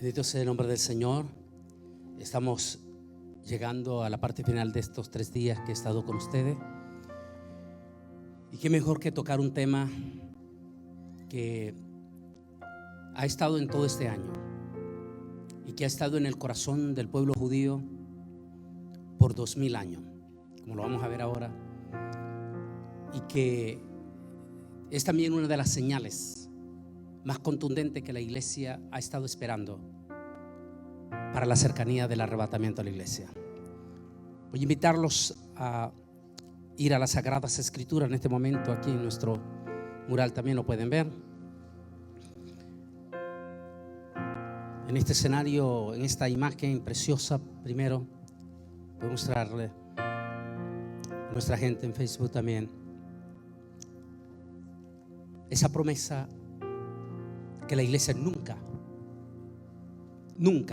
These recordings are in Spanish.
Bendito sea el nombre del Señor. Estamos llegando a la parte final de estos 3 días que he estado con ustedes. Y qué mejor que tocar un tema que ha estado en todo este año y que ha estado en el corazón del pueblo judío por 2000 años, como lo vamos a ver ahora, y que es también una de las señales más contundentes que la iglesia ha estado esperando para la cercanía del arrebatamiento a la iglesia. Voy a invitarlos a ir a las Sagradas Escrituras en este momento. Aquí en nuestro mural también lo pueden ver. En este escenario, en esta imagen preciosa, primero voy a mostrarle a nuestra gente en Facebook también esa promesa que la iglesia nunca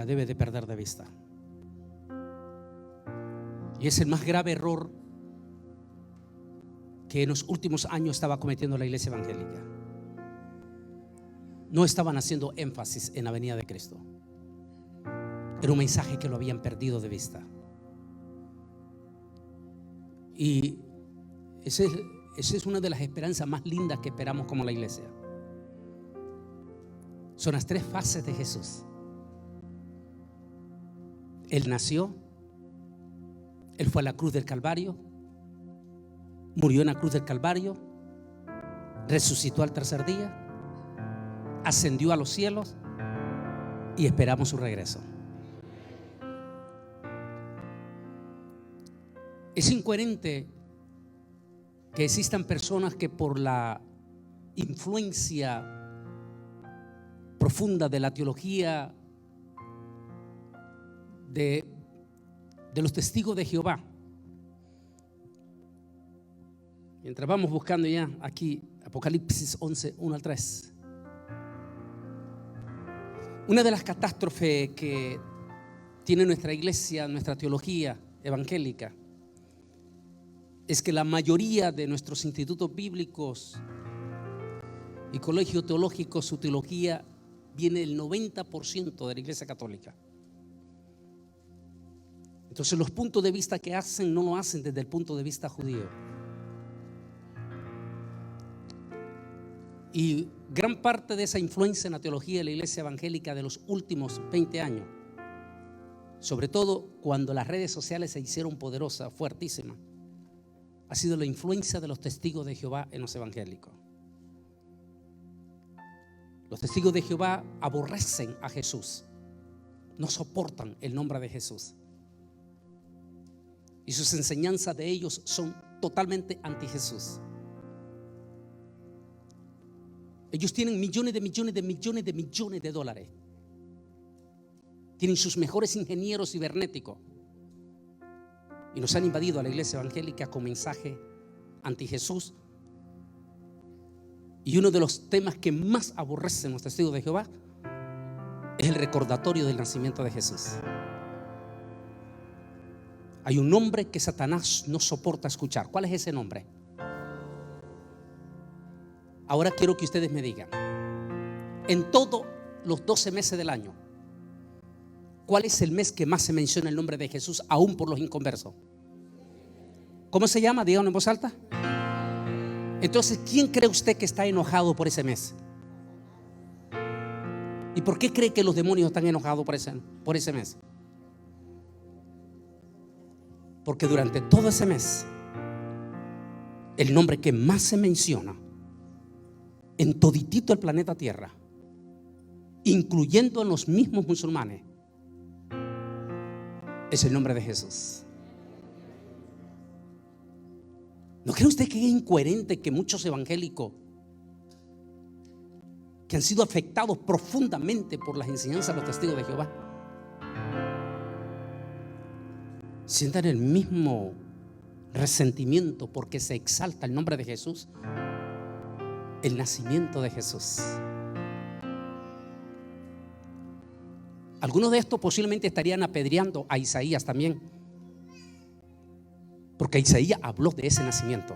debe de perder de vista. Y es el más grave error que en los últimos años estaba cometiendo la iglesia evangélica. No estaban haciendo énfasis en la venida de Cristo. Era un mensaje que lo habían perdido de vista. Y esa es una de las esperanzas más lindas que esperamos como la iglesia. Son las 3 fases de Jesús. Él nació, Él fue a la cruz del Calvario, murió en la cruz del Calvario, resucitó al 3er día, ascendió a los cielos y esperamos su regreso. Es incoherente que existan personas que por la influencia profunda de la teología de los testigos de Jehová, mientras vamos buscando ya aquí Apocalipsis 11, 1 al 3, una de las catástrofes que tiene nuestra iglesia, nuestra teología evangélica, es que la mayoría de nuestros institutos bíblicos y colegios teológicos, su teología viene del 90% de la iglesia católica. Entonces los puntos de vista que hacen no lo hacen desde el punto de vista judío. Y gran parte de esa influencia en la teología de la iglesia evangélica de los últimos 20 años, sobre todo cuando las redes sociales se hicieron poderosas, fuertísimas, ha sido la influencia de los testigos de Jehová en los evangélicos. Los testigos de Jehová aborrecen a Jesús, no soportan el nombre de Jesús. Y sus enseñanzas de ellos son totalmente anti Jesús. Ellos tienen millones de dólares. Tienen sus mejores ingenieros cibernéticos. Y nos han invadido a la iglesia evangélica con mensaje anti Jesús. Y uno de los temas que más aborrecen los testigos de Jehová es el recordatorio del nacimiento de Jesús. Hay un nombre que Satanás no soporta escuchar. ¿Cuál es ese nombre? Ahora quiero que ustedes me digan, en todos los 12 meses del año, ¿cuál es el mes que más se menciona el nombre de Jesús aún por los inconversos? ¿Cómo se llama? Díganlo en voz alta. Entonces, ¿quién cree usted que está enojado por ese mes? ¿Y por qué cree que los demonios están enojados por ese mes? Porque durante todo ese mes, el nombre que más se menciona en toditito el planeta Tierra, incluyendo en los mismos musulmanes, es el nombre de Jesús. ¿No cree usted que es incoherente que muchos evangélicos que han sido afectados profundamente por las enseñanzas de los testigos de Jehová sientan el mismo resentimiento porque se exalta el nombre de Jesús, el nacimiento de Jesús? Algunos de estos posiblemente estarían apedreando a Isaías también, porque Isaías habló de ese nacimiento.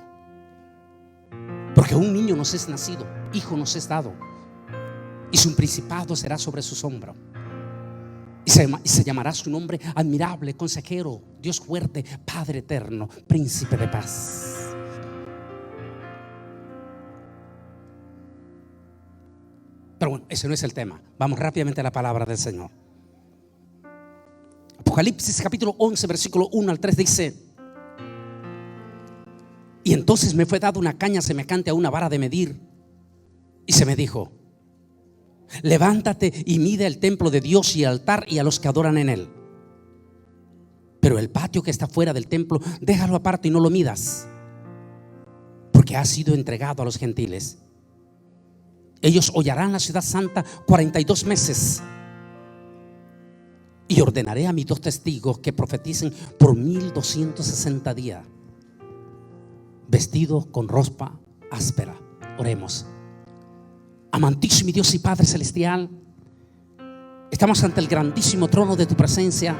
Porque un niño nos es nacido, hijo nos es dado, y su principado será sobre sus hombros. Y se llamará su nombre admirable, consejero, Dios fuerte, Padre eterno, príncipe de paz. Pero bueno, ese no es el tema. Vamos rápidamente a la palabra del Señor. Apocalipsis capítulo 11 versículo 1 al 3 dice: y entonces me fue dada una caña semejante a una vara de medir, y se me dijo: levántate y mide el templo de Dios y el altar y a los que adoran en él. Pero el patio que está fuera del templo, déjalo aparte y no lo midas, porque ha sido entregado a los gentiles. Ellos hollarán la ciudad santa 42 meses. Y ordenaré a mis 2 testigos que profeticen por 1260 días, vestidos con ropa áspera. Oremos. Amantísimo Dios y Padre celestial, estamos ante el grandísimo trono de tu presencia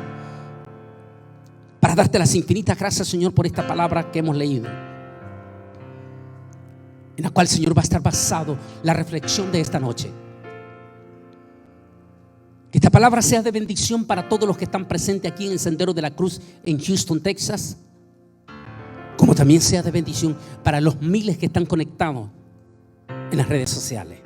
para darte las infinitas gracias, Señor, por esta palabra que hemos leído, en la cual, Señor, va a estar basado la reflexión de esta noche. Que esta palabra sea de bendición para todos los que están presentes aquí en el Sendero de la Cruz en Houston, Texas, como también sea de bendición para los miles que están conectados en las redes sociales.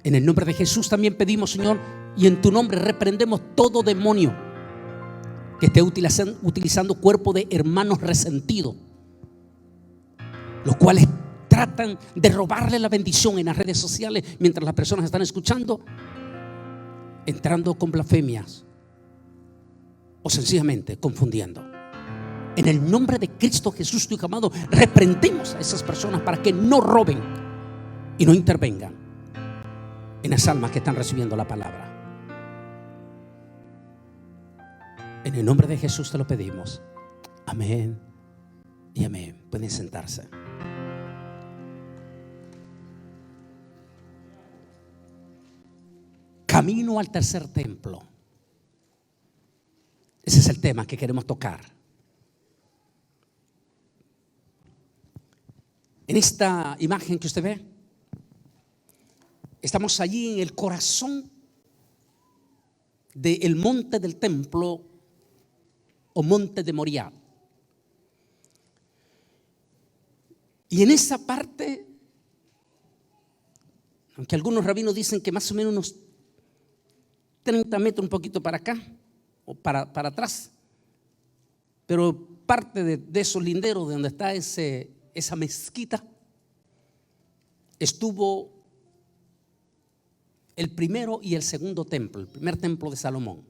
En el nombre de Jesús también pedimos, Señor, y en tu nombre reprendemos todo demonio que esté utilizando cuerpo de hermanos resentidos, los cuales tratan de robarle la bendición en las redes sociales mientras las personas están escuchando, entrando con blasfemias o sencillamente confundiendo. En el nombre de Cristo Jesús, tu Hijo amado, reprendemos a esas personas para que no roben y no intervengan en las almas que están recibiendo la palabra. En el nombre de Jesús te lo pedimos. Amén y amén. Pueden sentarse. Camino al tercer templo. Ese es el tema que queremos tocar. En esta imagen que usted ve, estamos allí en el corazón del monte del templo o monte de Moriah. Y en esa parte, aunque algunos rabinos dicen que más o menos unos 30 metros, un poquito para acá o para atrás, pero parte de esos linderos de donde está esa mezquita, estuvo el primero y el segundo templo, el primer templo de Salomón.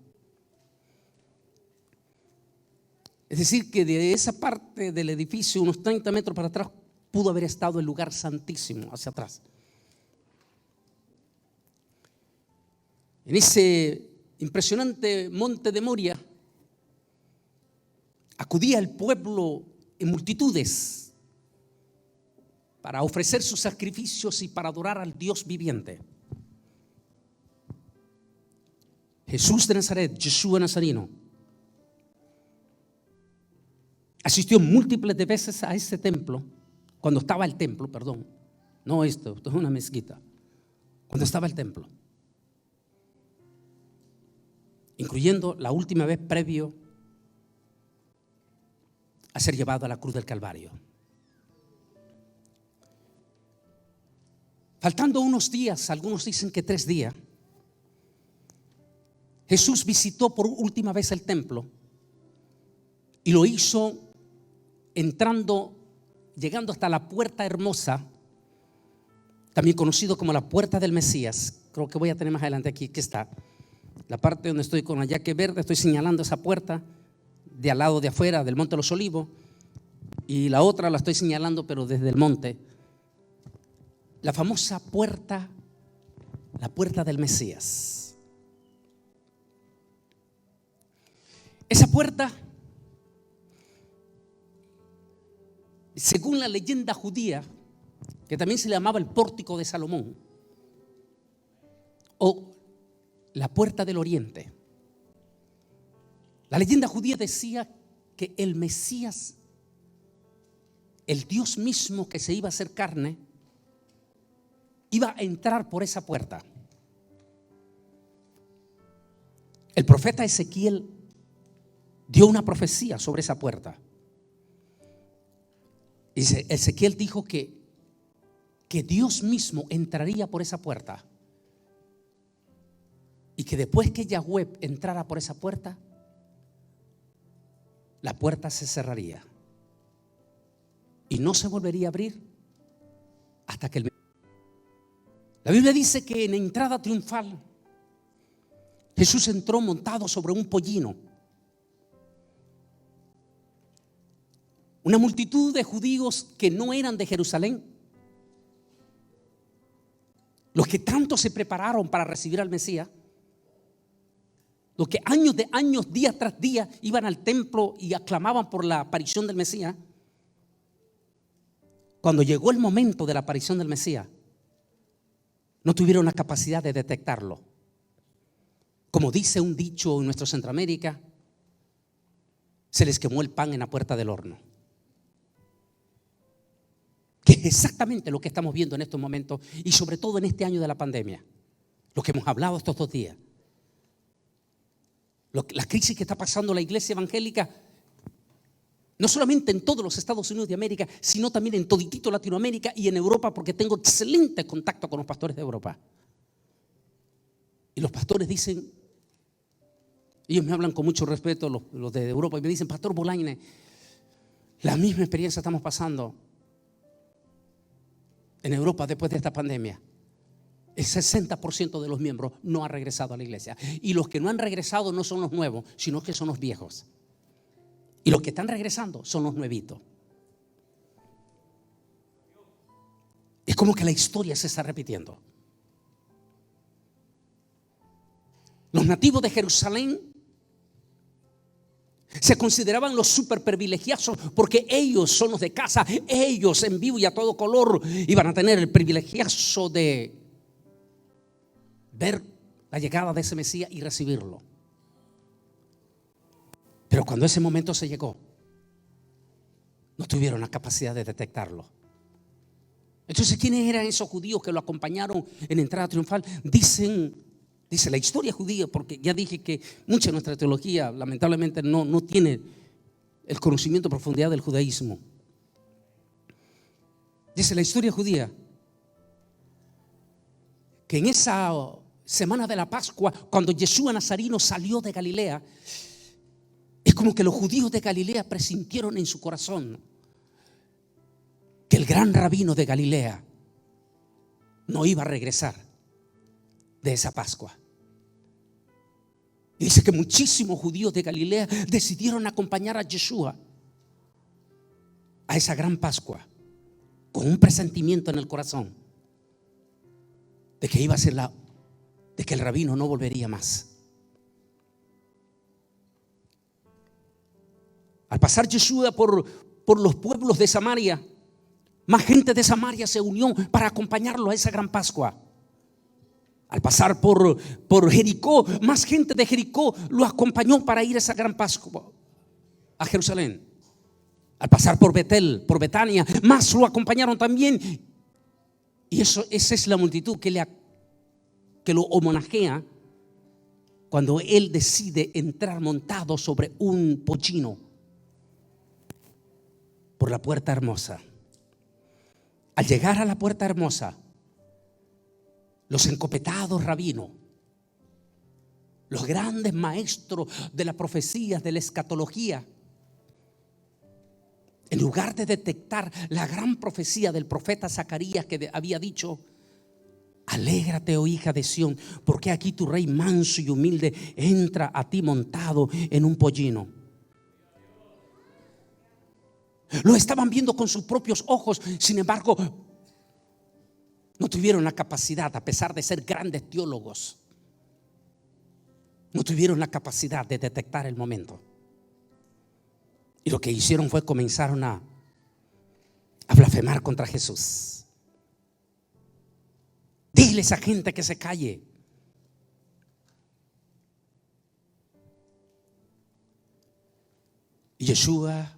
Es decir, que de esa parte del edificio, unos 30 metros para atrás, pudo haber estado el lugar santísimo hacia atrás. En ese impresionante monte de Moriah acudía el pueblo en multitudes para ofrecer sus sacrificios y para adorar al Dios viviente. Jesús de Nazaret, Yeshua Nazareno, asistió múltiples de veces a ese templo, cuando estaba el templo, perdón, no esto es una mezquita, cuando estaba el templo, incluyendo la última vez previo a ser llevado a la cruz del Calvario. Faltando unos días, algunos dicen que 3 días, Jesús visitó por última vez el templo y lo hizo llegando hasta la puerta hermosa, también conocido como la puerta del Mesías. Creo que voy a tener más adelante aquí, que está la parte donde estoy con la yaque verde, estoy señalando esa puerta de al lado de afuera del Monte de los Olivos, y la otra la estoy señalando pero desde el monte, la famosa puerta, la puerta del Mesías. Esa puerta, según la leyenda judía, que también se le llamaba el pórtico de Salomón o la puerta del oriente, la leyenda judía decía que el Mesías, el Dios mismo que se iba a hacer carne, iba a entrar por esa puerta. El profeta Ezequiel dio una profecía sobre esa puerta. Dice, Ezequiel dijo que Dios mismo entraría por esa puerta y que después que Yahweh entrara por esa puerta, la puerta se cerraría y no se volvería a abrir hasta que La Biblia dice que en entrada triunfal Jesús entró montado sobre un pollino. Una multitud de judíos que no eran de Jerusalén, los que tanto se prepararon para recibir al Mesías, los que años de años, día tras día, iban al templo y aclamaban por la aparición del Mesías. Cuando llegó el momento de la aparición del Mesías, no tuvieron la capacidad de detectarlo. Como dice un dicho en nuestra Centroamérica, se les quemó el pan en la puerta del horno. Que es exactamente lo que estamos viendo en estos momentos y sobre todo en este año de la pandemia. Lo que hemos hablado estos 2 días. La crisis que está pasando la iglesia evangélica, no solamente en todos los Estados Unidos de América, sino también en toditito Latinoamérica y en Europa, porque tengo excelente contacto con los pastores de Europa. Y los pastores dicen, ellos me hablan con mucho respeto, los de Europa, y me dicen, Pastor Bolañe, la misma experiencia estamos pasando en Europa después de esta pandemia. El 60% de los miembros no ha regresado a la iglesia. Y los que no han regresado no son los nuevos, sino que son los viejos. Y los que están regresando son los nuevitos. Es como que la historia se está repitiendo. Los nativos de Jerusalén se consideraban los super privilegiados porque ellos son los de casa. Ellos en vivo y a todo color iban a tener el privilegiazo de ver la llegada de ese Mesías y recibirlo. Pero cuando ese momento se llegó, no tuvieron la capacidad de detectarlo. Entonces, ¿quiénes eran esos judíos que lo acompañaron en entrada triunfal? Dice la historia judía, porque ya dije que mucha de nuestra teología lamentablemente no tiene el conocimiento a profundidad del judaísmo. Dice la historia judía que en esa semana de la Pascua, cuando Yeshua Nazareno salió de Galilea, es como que los judíos de Galilea presintieron en su corazón que el gran rabino de Galilea no iba a regresar de esa Pascua. Y dice que muchísimos judíos de Galilea decidieron acompañar a Yeshua a esa gran Pascua con un presentimiento en el corazón de que iba a ser de que el rabino no volvería más. Al pasar Yeshua por los pueblos de Samaria, más gente de Samaria se unió para acompañarlo a esa gran Pascua. Al pasar por Jericó, más gente de Jericó lo acompañó para ir a esa gran Pascua a Jerusalén. Al pasar por Betel, por Betania, más lo acompañaron también. Y esa es la multitud que lo homenajea cuando él decide entrar montado sobre un pollino por la puerta hermosa. Al llegar a la puerta hermosa, los encopetados rabinos, los grandes maestros de la profecía, de la escatología, en lugar de detectar la gran profecía del profeta Zacarías que había dicho: alégrate, oh hija de Sión, porque aquí tu rey manso y humilde entra a ti montado en un pollino. Lo estaban viendo con sus propios ojos, sin embargo, no tuvieron la capacidad, a pesar de ser grandes teólogos, no tuvieron la capacidad de detectar el momento. Y lo que hicieron fue comenzaron a blasfemar contra Jesús. Dile a esa gente que se calle. Y Yeshua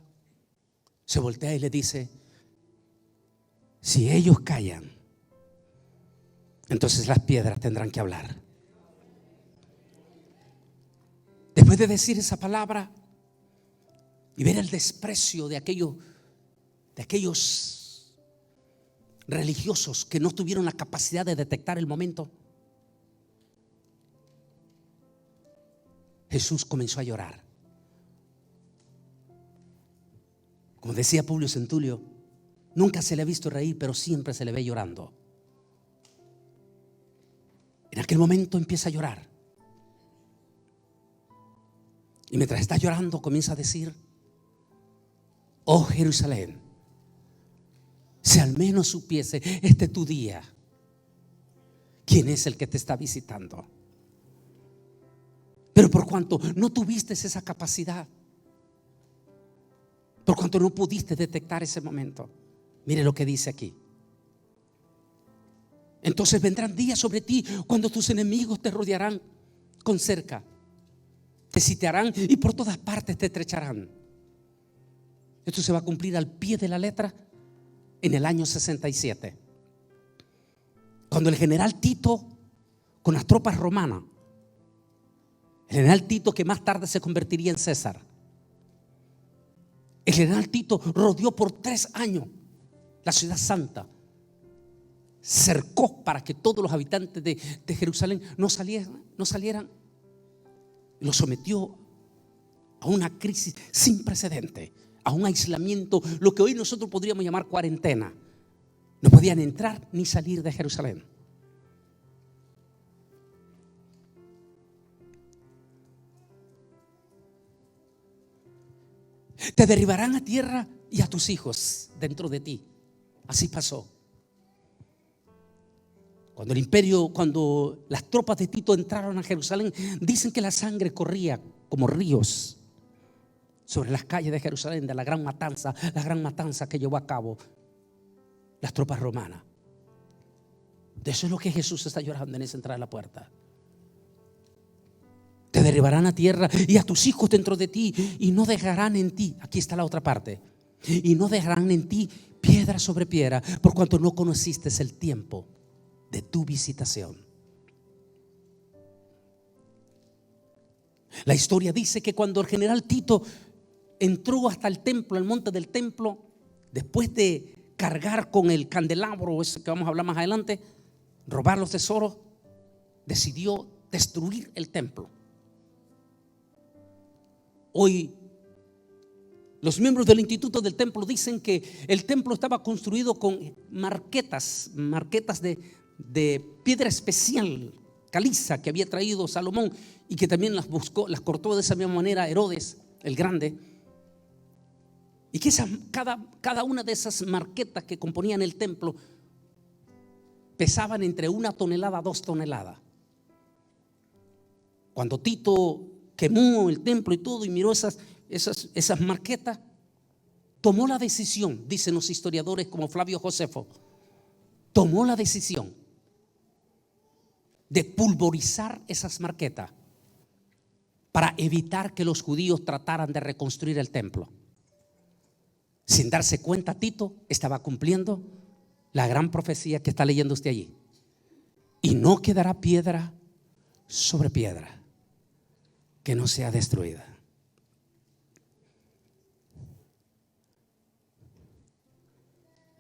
se voltea y le dice: si ellos callan, entonces las piedras tendrán que hablar. después de decir esa palabra y ver el desprecio de aquellos religiosos que no tuvieron la capacidad de detectar el momento, Jesús comenzó a llorar. Como decía Publio Centulio, nunca se le ha visto reír, pero siempre se le ve llorando. En aquel momento empieza a llorar. Y mientras está llorando comienza a decir: oh Jerusalén, si al menos supiese, este es tu día, ¿quién es el que te está visitando? Pero por cuanto no tuviste esa capacidad, por cuanto no pudiste detectar ese momento, mire lo que dice aquí: entonces vendrán días sobre ti cuando tus enemigos te rodearán con cerca, te sitiarán y por todas partes te estrecharán. Esto se va a cumplir al pie de la letra en el año 67, cuando el general Tito, con las tropas romanas, el general Tito que más tarde se convertiría en César, el general Tito rodeó por 3 años la ciudad santa, cercó para que todos los habitantes de Jerusalén no salieran, y lo sometió a una crisis sin precedente, a un aislamiento, lo que hoy nosotros podríamos llamar cuarentena. No podían entrar ni salir de Jerusalén. Te derribarán a tierra y a tus hijos dentro de ti. Así pasó. Cuando las tropas de Tito entraron a Jerusalén, dicen que la sangre corría como ríos sobre las calles de Jerusalén, de la gran matanza que llevó a cabo las tropas romanas. De eso es lo que Jesús está llorando en esa entrada de la puerta. Te derribarán a tierra y a tus hijos dentro de ti, y no dejarán en ti, aquí está la otra parte, y no dejarán en ti piedra sobre piedra, por cuanto no conociste el tiempo de tu visitación. La historia dice que cuando el general Tito entró hasta el templo, el monte del templo, después de cargar con el candelabro, eso que vamos a hablar más adelante, robar los tesoros, decidió destruir el templo. Hoy los miembros del Instituto del Templo dicen que el templo estaba construido con marquetas de piedra especial, caliza, que había traído Salomón y que también las cortó de esa misma manera Herodes el Grande. Y que cada una de esas marquetas que componían el templo pesaban entre 1 tonelada a 2 toneladas. Cuando Tito quemó el templo y todo y miró esas marquetas, tomó la decisión, dicen los historiadores como Flavio Josefo, tomó la decisión de pulverizar esas marquetas para evitar que los judíos trataran de reconstruir el templo. Sin darse cuenta, Tito estaba cumpliendo la gran profecía que está leyendo usted allí: y no quedará piedra sobre piedra que no sea destruida.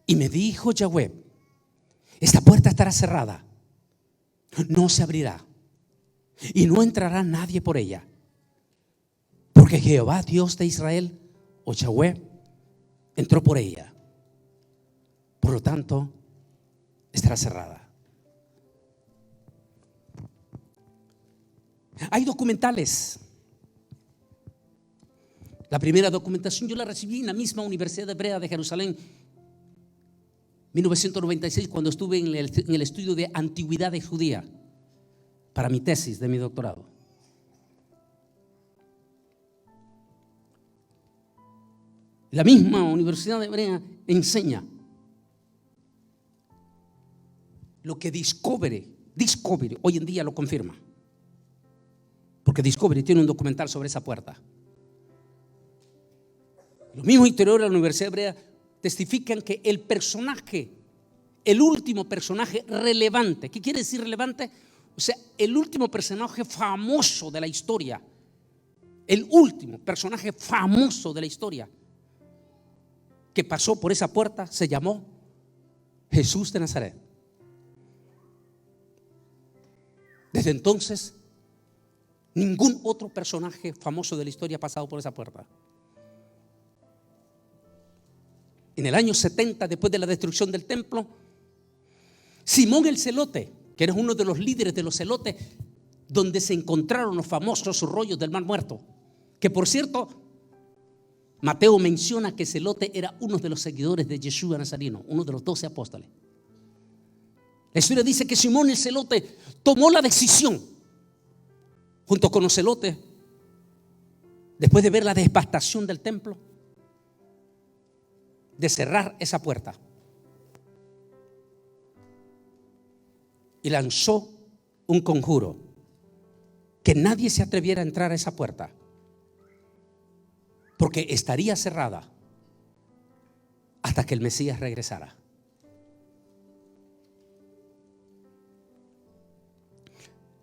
Y me dijo Yahweh: esta puerta estará cerrada, no se abrirá, y no entrará nadie por ella, porque Jehová Dios de Israel, o Yahweh, entró por ella. Por lo tanto, estará cerrada. Hay documentales. La primera documentación yo la recibí en la misma Universidad Hebrea de Jerusalén, 1996, cuando estuve en el estudio de antigüedades judía para mi tesis de mi doctorado. La misma Universidad Hebrea enseña lo que Discovery hoy en día lo confirma, porque Discovery tiene un documental sobre esa puerta. Los mismos historiadores de la Universidad Hebrea testifican que el último personaje relevante, ¿qué quiere decir relevante? O sea, el último personaje famoso de la historia el último personaje famoso de la historia que pasó por esa puerta se llamó Jesús de Nazaret. Desde entonces, ningún otro personaje famoso de la historia ha pasado por esa puerta. En el año 70, después de la destrucción del templo, Simón el Celote, que era uno de los líderes de los celotes, donde se encontraron los famosos rollos del Mar Muerto, que por cierto, Mateo menciona que Celote era uno de los seguidores de Yeshua Nazareno, uno de los 12 apóstoles. La historia dice que Simón el Celote tomó la decisión, junto con los celotes, después de ver la devastación del templo, de cerrar esa puerta. Y lanzó un conjuro, que nadie se atreviera a entrar a esa puerta, porque estaría cerrada hasta que el Mesías regresara.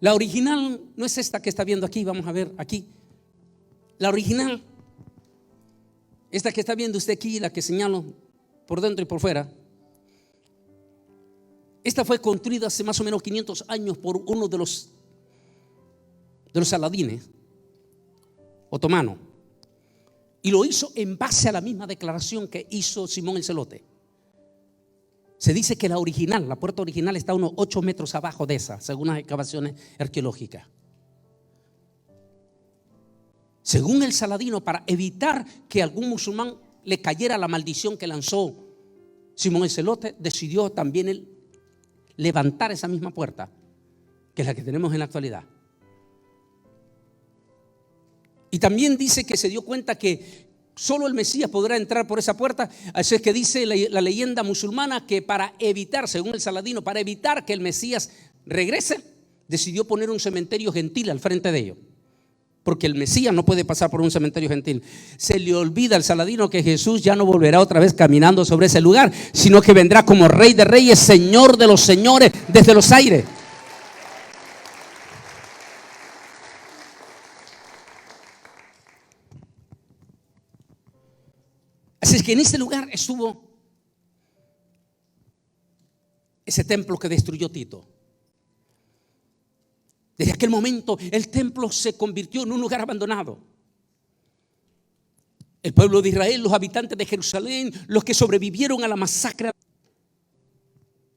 La original no es esta que está viendo aquí, vamos a ver aquí. La original, esta que está viendo usted aquí, la que señalo por dentro y por fuera, esta fue construida hace más o menos 500 años por uno de los saladines otomanos, y lo hizo en base a la misma declaración que hizo Simón el Celote. Se dice que la original, la puerta original, está a unos 8 metros abajo de esa, según las excavaciones arqueológicas. Según el saladino, para evitar que algún musulmán le cayera la maldición que lanzó Simón el Celote, decidió también él levantar esa misma puerta, que es la que tenemos en la actualidad. Y también dice que se dio cuenta que solo el Mesías podrá entrar por esa puerta. Así es que dice la leyenda musulmana que para evitar, según el saladino, para evitar que el Mesías regrese, decidió poner un cementerio gentil al frente de ellos, porque el Mesías no puede pasar por un cementerio gentil. Se le olvida al saladino que Jesús ya no volverá otra vez caminando sobre ese lugar, sino que vendrá como Rey de Reyes, Señor de los señores, desde los aires. Así es que en ese lugar estuvo ese templo que destruyó Tito. Desde aquel momento el templo se convirtió en un lugar abandonado. El pueblo de Israel, los habitantes de Jerusalén, los que sobrevivieron a la masacre,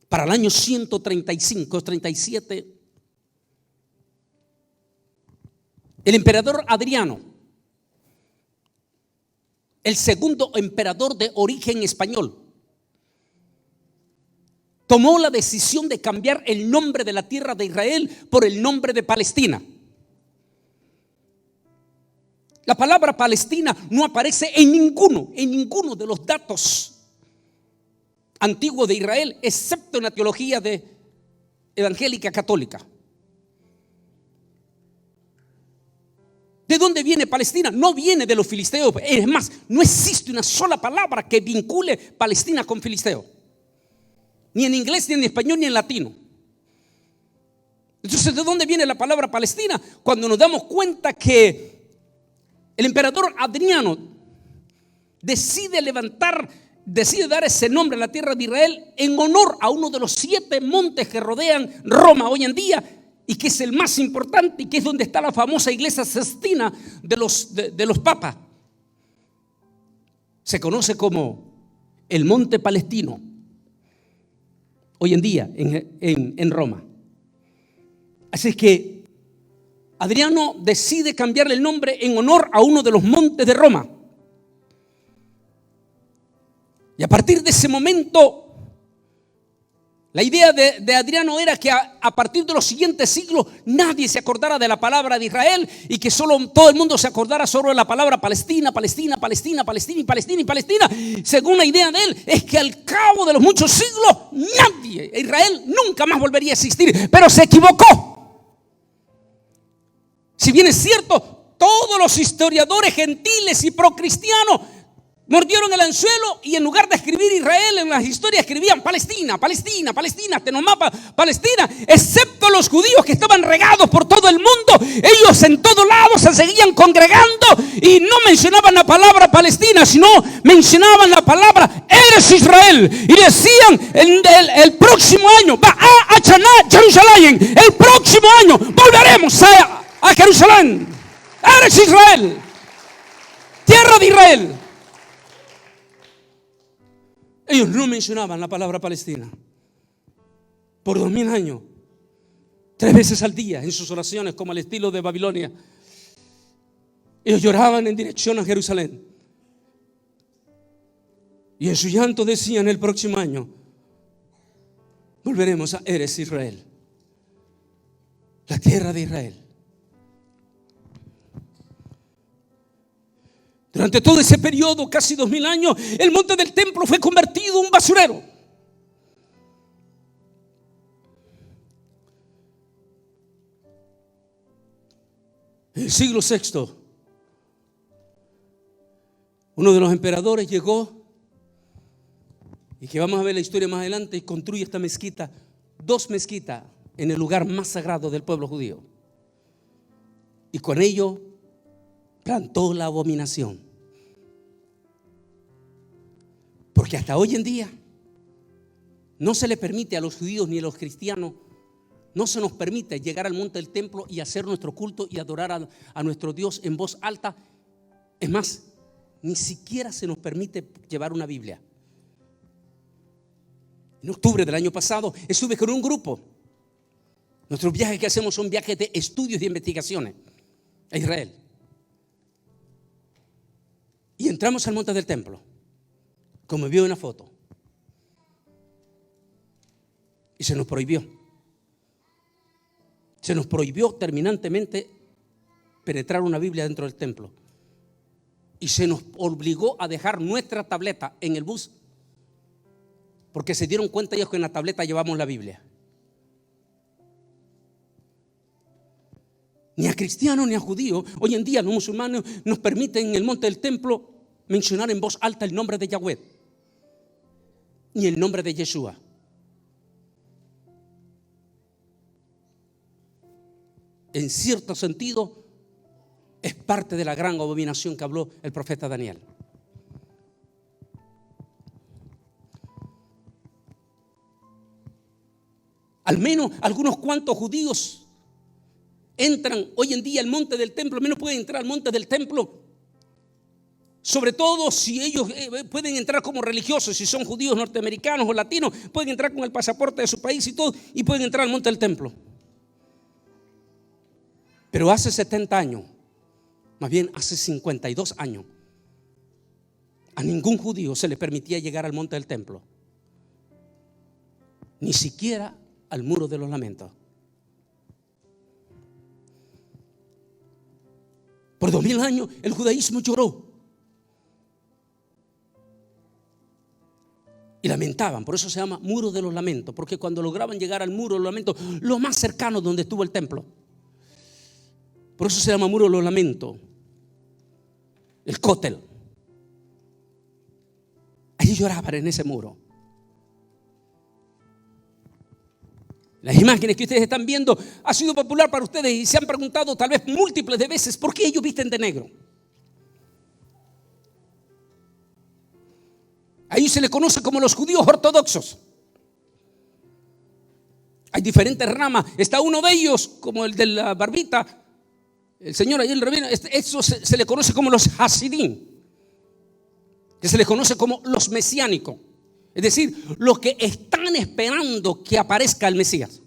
para el año 135-37, el emperador Adriano, el segundo emperador de origen español, tomó la decisión de cambiar el nombre de la tierra de Israel por el nombre de Palestina. La palabra Palestina no aparece en ninguno de los datos antiguos de Israel, excepto en la teología evangélica católica. ¿De dónde viene Palestina? No viene de los filisteos. Es más, no existe una sola palabra que vincule Palestina con filisteo, ni en inglés, ni en español, ni en latino. Entonces, ¿de dónde viene la palabra Palestina? Cuando nos damos cuenta que el emperador Adriano decide dar ese nombre a la tierra de Israel en honor a uno de los 7 montes que rodean Roma hoy en día, y que es el más importante, y que es donde está la famosa iglesia Sixtina de los papas. Se conoce como el Monte Palestino hoy en día en Roma. Así es que Adriano decide cambiarle el nombre en honor a uno de los montes de Roma. Y a partir de ese momento, la idea de Adriano era que a partir de los siguientes siglos nadie se acordara de la palabra de Israel, y que solo todo el mundo se acordara solo de la palabra Palestina, Palestina, Palestina, Palestina y Palestina y Palestina. Según la idea de él, es que al cabo de los muchos siglos Israel nunca más volvería a existir. Pero se equivocó. Si bien es cierto, todos los historiadores gentiles y procristianos Mordieron el anzuelo y en lugar de escribir Israel en las historias escribían Palestina, Palestina, Palestina, Tenomapa, Palestina, excepto los judíos que estaban regados por todo el mundo. Ellos en todos lados se seguían congregando y no mencionaban la palabra Palestina, sino mencionaban la palabra Eres Israel. Y decían el próximo año va a Jerusalén, el próximo año volveremos a Jerusalén. Eres Israel, tierra de Israel. Ellos no mencionaban la palabra Palestina por 2000 años, 3 veces al día en sus oraciones, como al estilo de Babilonia. Ellos lloraban en dirección a Jerusalén y en su llanto decían: el próximo año volveremos a Eres Israel, la tierra de Israel. Durante todo ese periodo, casi 2000 años, el monte del templo fue convertido en un basurero. En el siglo VI, uno de los emperadores llegó, y que vamos a ver la historia más adelante, y construye esta mezquita, 2 mezquitas en el lugar más sagrado del pueblo judío. Y con ello plantó la abominación. Porque hasta hoy en día no se le permite a los judíos ni a los cristianos, no se nos permite llegar al monte del templo y hacer nuestro culto y adorar a nuestro Dios en voz alta. Es más, ni siquiera se nos permite llevar una Biblia. En octubre del año pasado estuve con un grupo. Nuestros viajes que hacemos son viajes de estudios y investigaciones a Israel. Y entramos al monte del templo, como vio en una foto, y se nos prohibió terminantemente penetrar una Biblia dentro del templo, y se nos obligó a dejar nuestra tableta en el bus, porque se dieron cuenta ellos que en la tableta llevamos la Biblia. Ni a cristianos ni a judíos hoy en día los musulmanes nos permiten en el monte del templo mencionar en voz alta el nombre de Yahweh ni el nombre de Yeshua. En cierto sentido es parte de la gran abominación que habló el profeta Daniel. Al menos algunos cuantos judíos entran hoy en día al monte del templo, al menos pueden entrar al monte del templo, sobre todo si ellos pueden entrar como religiosos, si son judíos norteamericanos o latinos, pueden entrar con el pasaporte de su país y todo, y pueden entrar al monte del templo. Pero hace 70 años, más bien hace 52 años, a ningún judío se le permitía llegar al monte del templo, ni siquiera al muro de los lamentos. Por 2000 años el judaísmo lloró y lamentaban. Por eso se llama muro de los lamentos, porque cuando lograban llegar al muro de los lamentos, lo más cercano donde estuvo el templo, por eso se llama muro de los lamentos, el cótel. Allí lloraban en ese muro. Las imágenes que ustedes están viendo ha sido popular para ustedes y se han preguntado tal vez múltiples de veces ¿por qué ellos visten de negro? Ahí se le conoce como los judíos ortodoxos. Hay diferentes ramas. Está uno de ellos, como el de la barbita, el señor ahí, el rabino. Eso se le conoce como los hasidim, que se les conoce como los mesiánicos. Es decir, los que están esperando que aparezca el Mesías.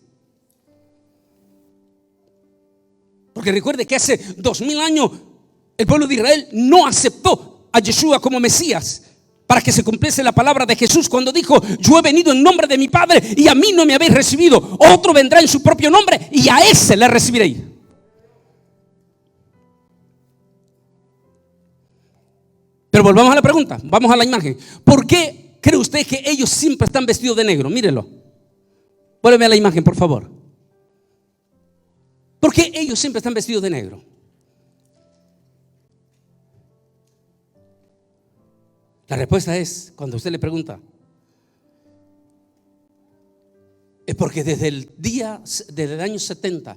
Porque recuerde que hace 2000 años el pueblo de Israel no aceptó a Yeshua como Mesías, para que se cumpliese la palabra de Jesús cuando dijo: yo he venido en nombre de mi Padre y a mí no me habéis recibido, otro vendrá en su propio nombre y a ese le recibiréis. Pero volvamos a la pregunta, vamos a la imagen. ¿Por qué cree usted que ellos siempre están vestidos de negro? Mírelo. Vuelve a la imagen, por favor. ¿Por qué ellos siempre están vestidos de negro? La respuesta es, cuando usted le pregunta, es porque desde el año 70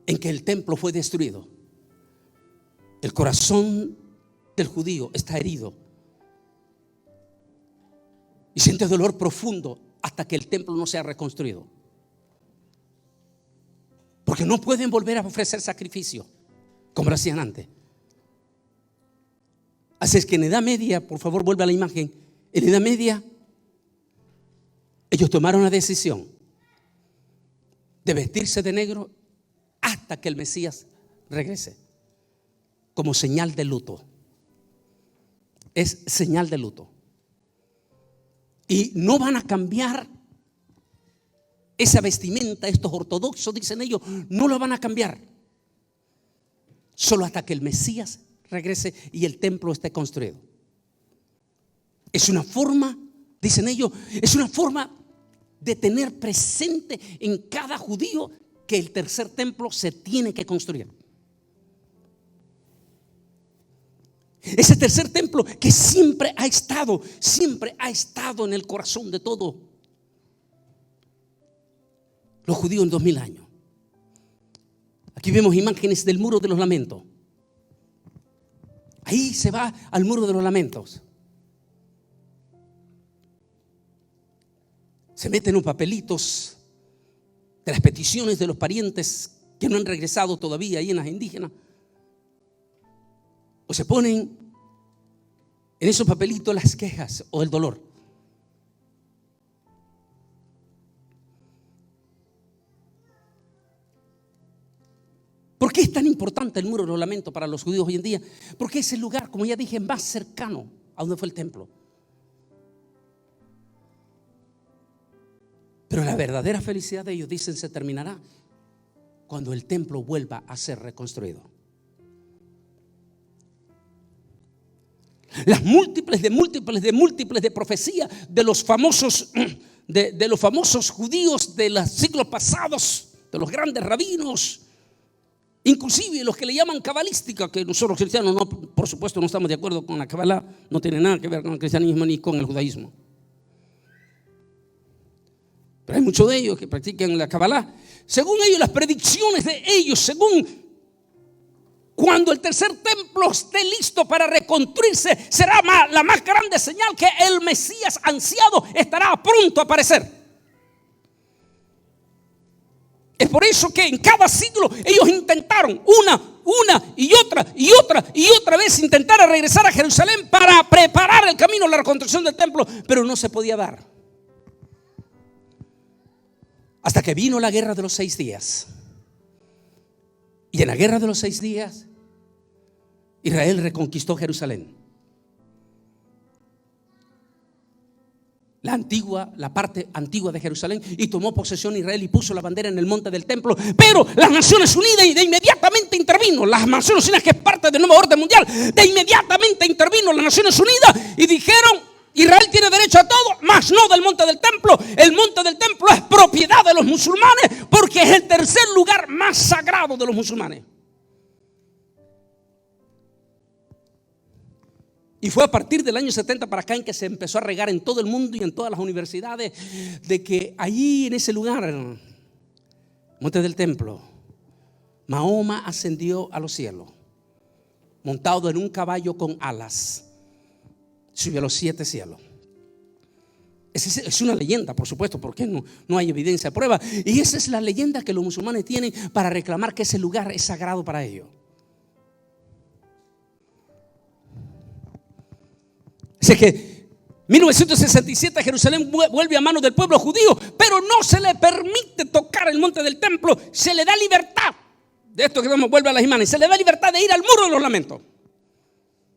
en que el templo fue destruido, el corazón del judío está herido y siente dolor profundo hasta que el templo no sea reconstruido, porque no pueden volver a ofrecer sacrificio como lo hacían antes. Así es que en Edad Media, por favor vuelva a la imagen, en Edad Media ellos tomaron la decisión de vestirse de negro hasta que el Mesías regrese, como señal de luto. Es señal de luto. Y no van a cambiar esa vestimenta. Estos ortodoxos, dicen ellos, no la van a cambiar solo hasta que el Mesías regrese y el templo esté construido. Es una forma, dicen ellos, es una forma de tener presente en cada judío que el tercer templo se tiene que construir. Ese tercer templo que siempre ha estado en el corazón de todos los judíos en 2000 años. Aquí vemos imágenes del muro de los lamentos. Ahí se va al muro de los lamentos. Se meten los papelitos de las peticiones de los parientes que no han regresado todavía ahí en las indígenas. O se ponen en esos papelitos las quejas o el dolor. ¿Por qué es tan importante el muro de los lamentos para los judíos hoy en día? Porque es el lugar, como ya dije, más cercano a donde fue el templo. Pero la verdadera felicidad de ellos, dicen, se terminará cuando el templo vuelva a ser reconstruido. Las múltiples de profecía de los famosos judíos de los siglos pasados, de los grandes rabinos, inclusive los que le llaman cabalística, que nosotros cristianos no, por supuesto no estamos de acuerdo con la cabalá, no tiene nada que ver con el cristianismo ni con el judaísmo. Pero hay muchos de ellos que practican la cabalá. Según ellos, las predicciones de ellos, según cuando el tercer templo esté listo para reconstruirse, será la más grande señal que el Mesías ansiado estará a pronto a aparecer. Es por eso que en cada siglo ellos intentaron una y otra vez intentar regresar a Jerusalén para preparar el camino a la reconstrucción del templo, pero no se podía dar. Hasta que vino la guerra de los 6 días. Y en la guerra de los 6 días, Israel reconquistó Jerusalén. La parte antigua de Jerusalén, y tomó posesión Israel y puso la bandera en el monte del templo. Pero las Naciones Unidas de inmediatamente intervino. Las Naciones Unidas, que es parte del nuevo orden mundial, de inmediatamente intervino las Naciones Unidas y dijeron: Israel tiene derecho a todo, mas no del monte del templo. El monte del templo es propiedad de los musulmanes, porque es el tercer lugar más sagrado de los musulmanes. Y fue a partir del año 70 para acá en que se empezó a regar en todo el mundo y en todas las universidades de que allí en ese lugar, monte del templo, Mahoma ascendió a los cielos, montado en un caballo con alas, subió a los 7 cielos. Es una leyenda, por supuesto, porque no hay evidencia, prueba. Y esa es la leyenda que los musulmanes tienen para reclamar que ese lugar es sagrado para ellos. Así que 1967 Jerusalén vuelve a manos del pueblo judío, pero no se le permite tocar el monte del templo. Se le da libertad. De esto que vuelve a las imágenes, se le da libertad de ir al muro de los lamentos,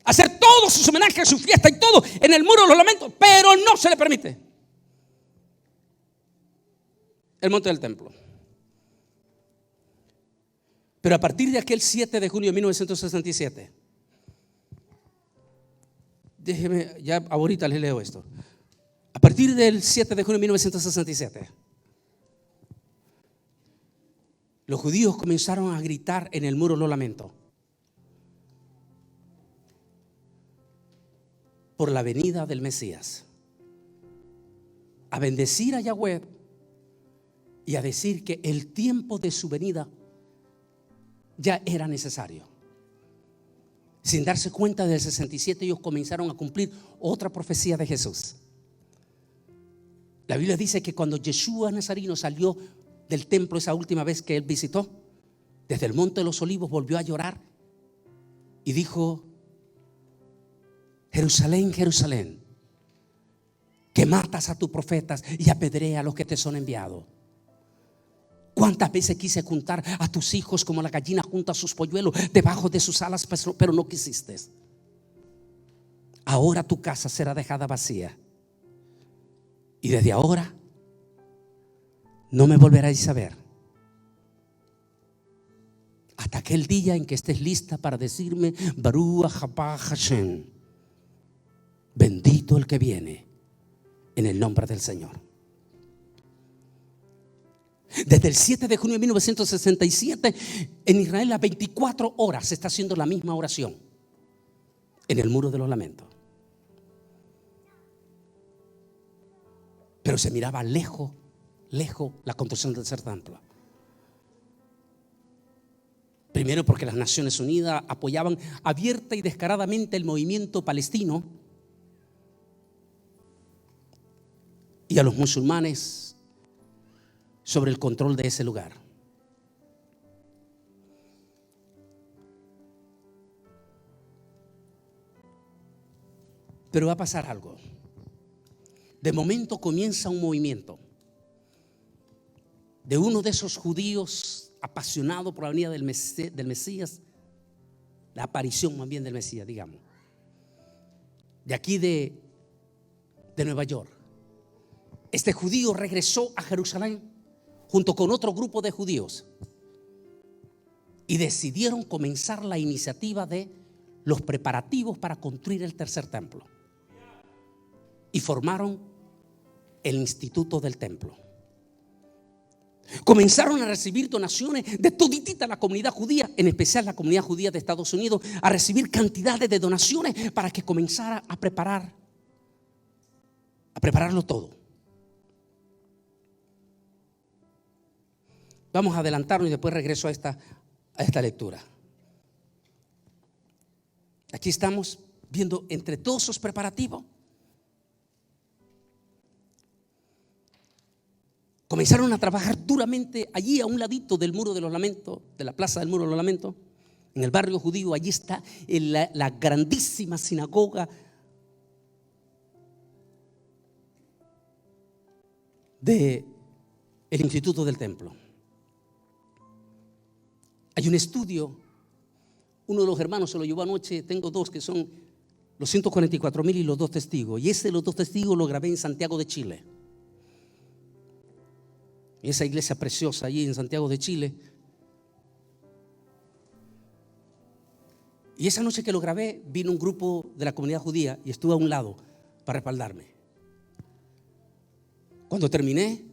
hacer todos sus homenajes, su fiesta y todo en el muro de los lamentos, pero no se le permite el monte del templo. Pero a partir de aquel 7 de junio de 1967, déjeme, ya ahorita les leo esto. A partir del 7 de junio de 1967, los judíos comenzaron a gritar en el muro de los lamentos: por la venida del Mesías, a bendecir a Yahweh y a decir que el tiempo de su venida ya era necesario. Sin darse cuenta, del 67 ellos comenzaron a cumplir otra profecía de Jesús. La Biblia dice que cuando Yeshua Nazareno salió del templo esa última vez que él visitó, desde el Monte de los Olivos volvió a llorar y dijo: Jerusalén, Jerusalén, que matas a tus profetas y apedreas a los que te son enviados. ¿Cuántas veces quise juntar a tus hijos como la gallina junta sus polluelos debajo de sus alas, pero no quisiste? Ahora tu casa será dejada vacía, y desde ahora no me volveréis a ver hasta aquel día en que estés lista para decirme: Baruch haba Hashem, bendito el que viene en el nombre del Señor. Desde el 7 de junio de 1967 en Israel, a 24 horas se está haciendo la misma oración en el Muro de los Lamentos. Pero se miraba lejos la construcción del tercer templo. Primero porque las Naciones Unidas apoyaban abierta y descaradamente el movimiento palestino, y a los musulmanes sobre el control de ese lugar. Pero va a pasar algo. De momento comienza un movimiento de uno de esos judíos apasionados por la venida del Mesías, la aparición más bien del Mesías, digamos, de aquí de Nueva York. Este judío regresó a Jerusalén junto con otro grupo de judíos y decidieron comenzar la iniciativa de los preparativos para construir el tercer templo, y formaron el Instituto del Templo. Comenzaron a recibir donaciones de toditita la comunidad judía, en especial la comunidad judía de Estados Unidos, a recibir cantidades de donaciones para que comenzara a prepararlo todo. Vamos a adelantarnos y después regreso a esta lectura. Aquí estamos viendo entre todos esos preparativos. Comenzaron a trabajar duramente allí a un ladito del Muro de los Lamentos, de la plaza del Muro de los Lamentos, en el barrio judío. Allí está la grandísima sinagoga del Instituto del Templo. Hay un estudio, uno de los hermanos se lo llevó anoche. Tengo dos que son los 144,000 y los dos testigos. Y ese de los dos testigos lo grabé en Santiago de Chile. Esa iglesia preciosa allí en Santiago de Chile. Y esa noche que lo grabé, vino un grupo de la comunidad judía y estuve a un lado para respaldarme. Cuando terminé,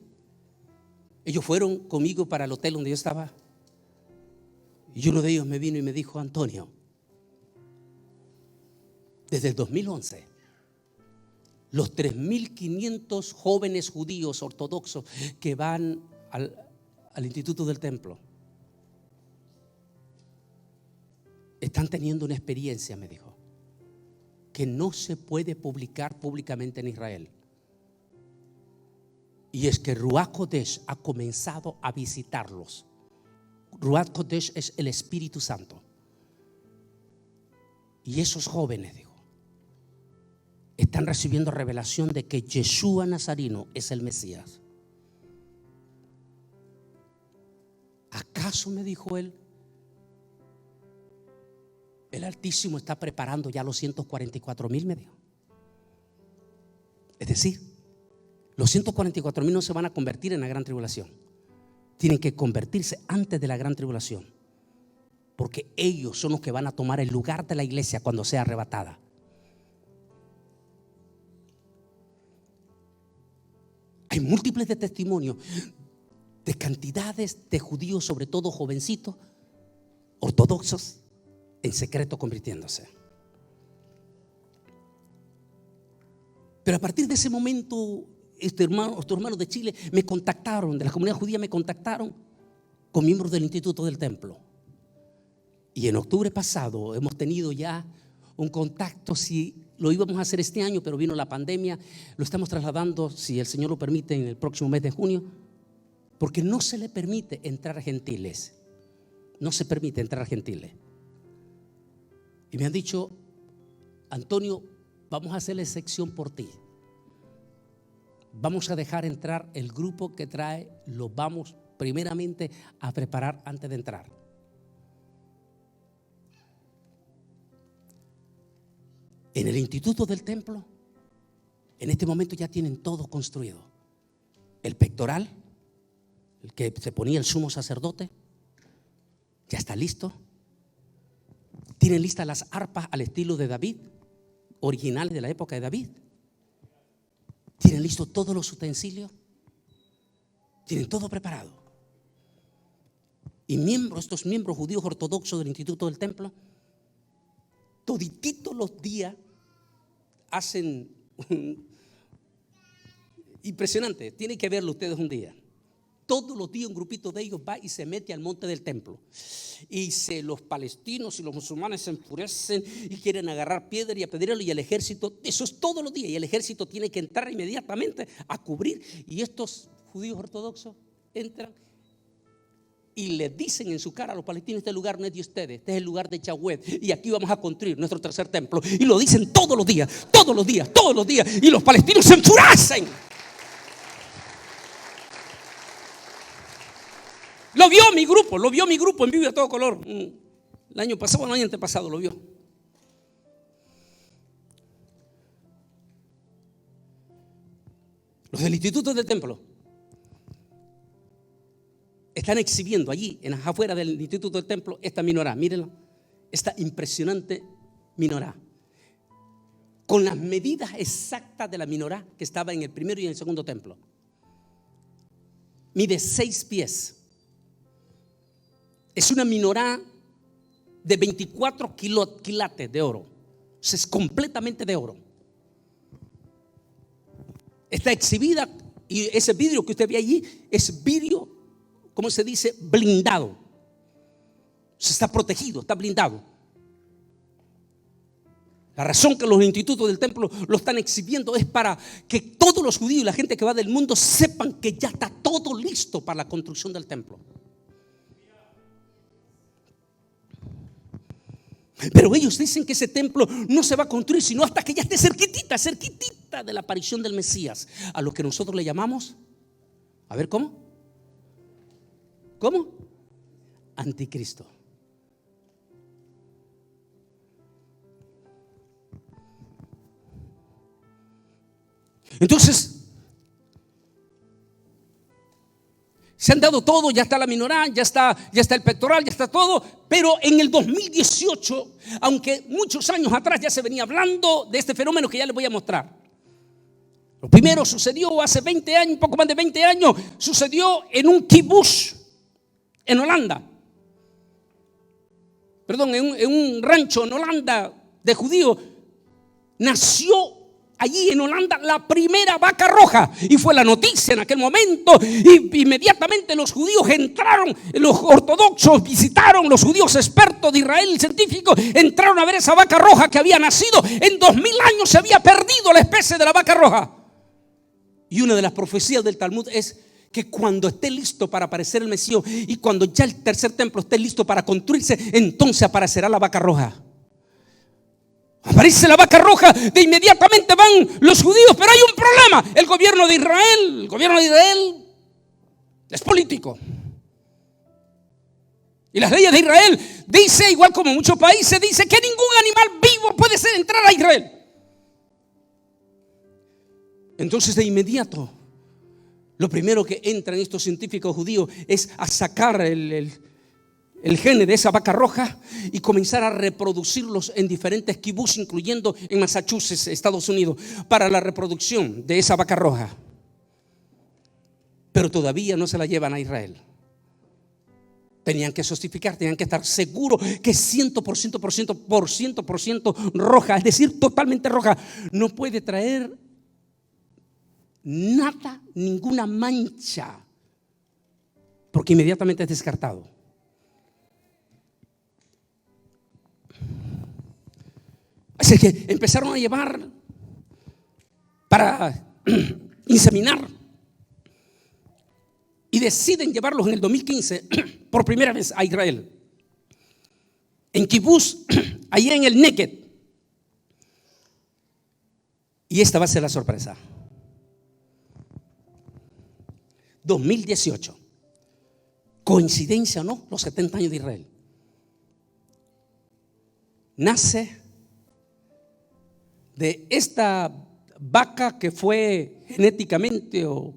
ellos fueron conmigo para el hotel donde yo estaba. Y uno de ellos me vino y me dijo: Antonio, desde el 2011, los 3.500 jóvenes judíos ortodoxos que van al Instituto del Templo están teniendo una experiencia, me dijo, que no se puede publicar públicamente en Israel. Y es que Ruach Kodesh ha comenzado a visitarlos. Ruach Kodesh es el Espíritu Santo. Y esos jóvenes, dijo, están recibiendo revelación de que Yeshua Nazareno es el Mesías. ¿Acaso, me dijo él, el Altísimo está preparando ya los 144,000? Me dijo. Es decir, los 144,000 no se van a convertir en la gran tribulación. Tienen que convertirse antes de la gran tribulación, porque ellos son los que van a tomar el lugar de la iglesia cuando sea arrebatada. Hay múltiples de testimonios de cantidades de judíos, sobre todo jovencitos, ortodoxos, en secreto convirtiéndose. Pero a partir de ese momento, estos hermanos de Chile me contactaron, de la comunidad judía me contactaron con miembros del Instituto del Templo. Y en octubre pasado hemos tenido ya un contacto, si lo íbamos a hacer este año, pero vino la pandemia, lo estamos trasladando, si el Señor lo permite, en el próximo mes de junio, porque no se le permite entrar a gentiles. No se permite entrar a gentiles. Y me han dicho: Antonio, vamos a hacer la excepción por ti. Vamos a dejar entrar el grupo que trae, lo vamos primeramente a preparar antes de entrar. En el Instituto del Templo, en este momento ya tienen todo construido. El pectoral, el que se ponía el sumo sacerdote, ya está listo. Tienen listas las arpas al estilo de David, originales de la época de David. Tienen listos todos los utensilios. Tienen todo preparado. Y estos miembros judíos ortodoxos del Instituto del Templo, todititos los días hacen impresionante. Tienen que verlo ustedes un día. Todos los días un grupito de ellos va y se mete al monte del templo. Y los palestinos y los musulmanes se enfurecen y quieren agarrar piedra y apedrearlo, y el ejército, eso es todos los días, y el ejército tiene que entrar inmediatamente a cubrir. Y estos judíos ortodoxos entran y le dicen en su cara a los palestinos: este lugar no es de ustedes, este es el lugar de Yahweh, y aquí vamos a construir nuestro tercer templo. Y lo dicen todos los días, todos los días, todos los días, y los palestinos se enfurecen. Lo vio mi grupo en vivo y a todo color. El año pasado, el año antepasado lo vio. Los del Instituto del Templo están exhibiendo allí, afuera del Instituto del Templo, esta minorá. Mírenla, esta impresionante minorá, con las medidas exactas de la minorá que estaba en el primero y en el segundo templo. Mide 6 pies. Es una minorá de 24 quilates de oro. O sea, es completamente de oro. Está exhibida, y ese vidrio que usted ve allí es vidrio, ¿cómo se dice? Blindado. O sea, está protegido, está blindado. La razón que los institutos del templo lo están exhibiendo es para que todos los judíos y la gente que va del mundo sepan que ya está todo listo para la construcción del templo. Pero ellos dicen que ese templo no se va a construir sino hasta que ya esté cerquitita de la aparición del Mesías, a lo que nosotros le llamamos, a ver, ¿cómo? Anticristo. Entonces, se han dado todo, ya está la minorá, ya está el pectoral, ya está todo. Pero en el 2018, aunque muchos años atrás ya se venía hablando de este fenómeno que ya les voy a mostrar. Lo primero sucedió hace 20 años, un poco más de 20 años, sucedió en un kibbush en Holanda. Perdón, en un rancho en Holanda de judíos. Nació allí en Holanda la primera vaca roja, y fue la noticia en aquel momento, y inmediatamente los judíos entraron, los ortodoxos visitaron, los judíos expertos de Israel, científicos, entraron a ver esa vaca roja que había nacido. En 2000 años se había perdido la especie de la vaca roja. Y una de las profecías del Talmud es que cuando esté listo para aparecer el Mesías, y cuando ya el tercer templo esté listo para construirse, entonces aparecerá la vaca roja. Aparece la vaca roja, de inmediatamente van los judíos. Pero hay un problema: el gobierno de Israel es político, y las leyes de Israel dice, igual como muchos países, dice que ningún animal vivo puede entrar a Israel. Entonces de inmediato lo primero que entran estos científicos judíos es a sacar el gene de esa vaca roja y comenzar a reproducirlos en diferentes kibbutz, incluyendo en Massachusetts, Estados Unidos, para la reproducción de esa vaca roja. Pero todavía no se la llevan a Israel. Tenían que certificar, tenían que estar seguros que 100% roja, es decir, totalmente roja. No puede traer nada, ninguna mancha, porque inmediatamente es descartado. Así que empezaron a llevar para inseminar y deciden llevarlos en el 2015 por primera vez a Israel, en Kibutz, allá en el Negev. Y esta va a ser la sorpresa. 2018, coincidencia o no, los 70 años de Israel. Nace de esta vaca que fue genéticamente, o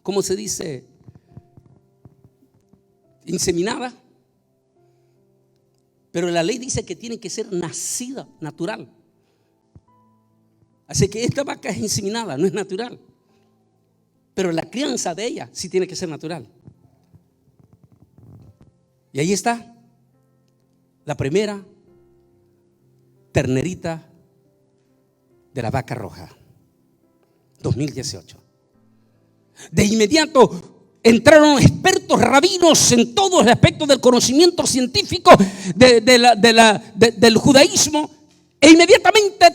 ¿cómo se dice?, inseminada. Pero la ley dice que tiene que ser nacida natural. Así que esta vaca es inseminada, no es natural. Pero la crianza de ella sí tiene que ser natural. Y ahí está la primera ternerita de la vaca roja, 2018. De inmediato entraron expertos rabinos en todos los aspectos del conocimiento científico del judaísmo, e inmediatamente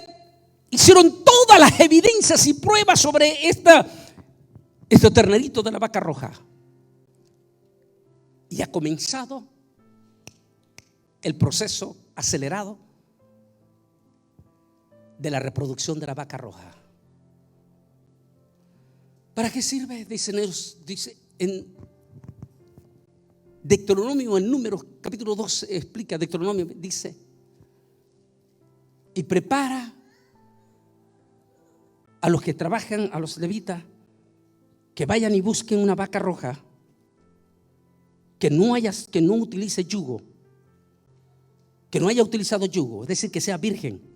hicieron todas las evidencias y pruebas sobre este ternerito de la vaca roja. Y ha comenzado el proceso acelerado de la reproducción de la vaca roja. ¿Para qué sirve? Dice en Deuteronomio, en Números capítulo 2 explica, Deuteronomio dice: y prepara a los que trabajan, a los levitas, que vayan y busquen una vaca roja que no utilice yugo, que no haya utilizado yugo, es decir, que sea virgen.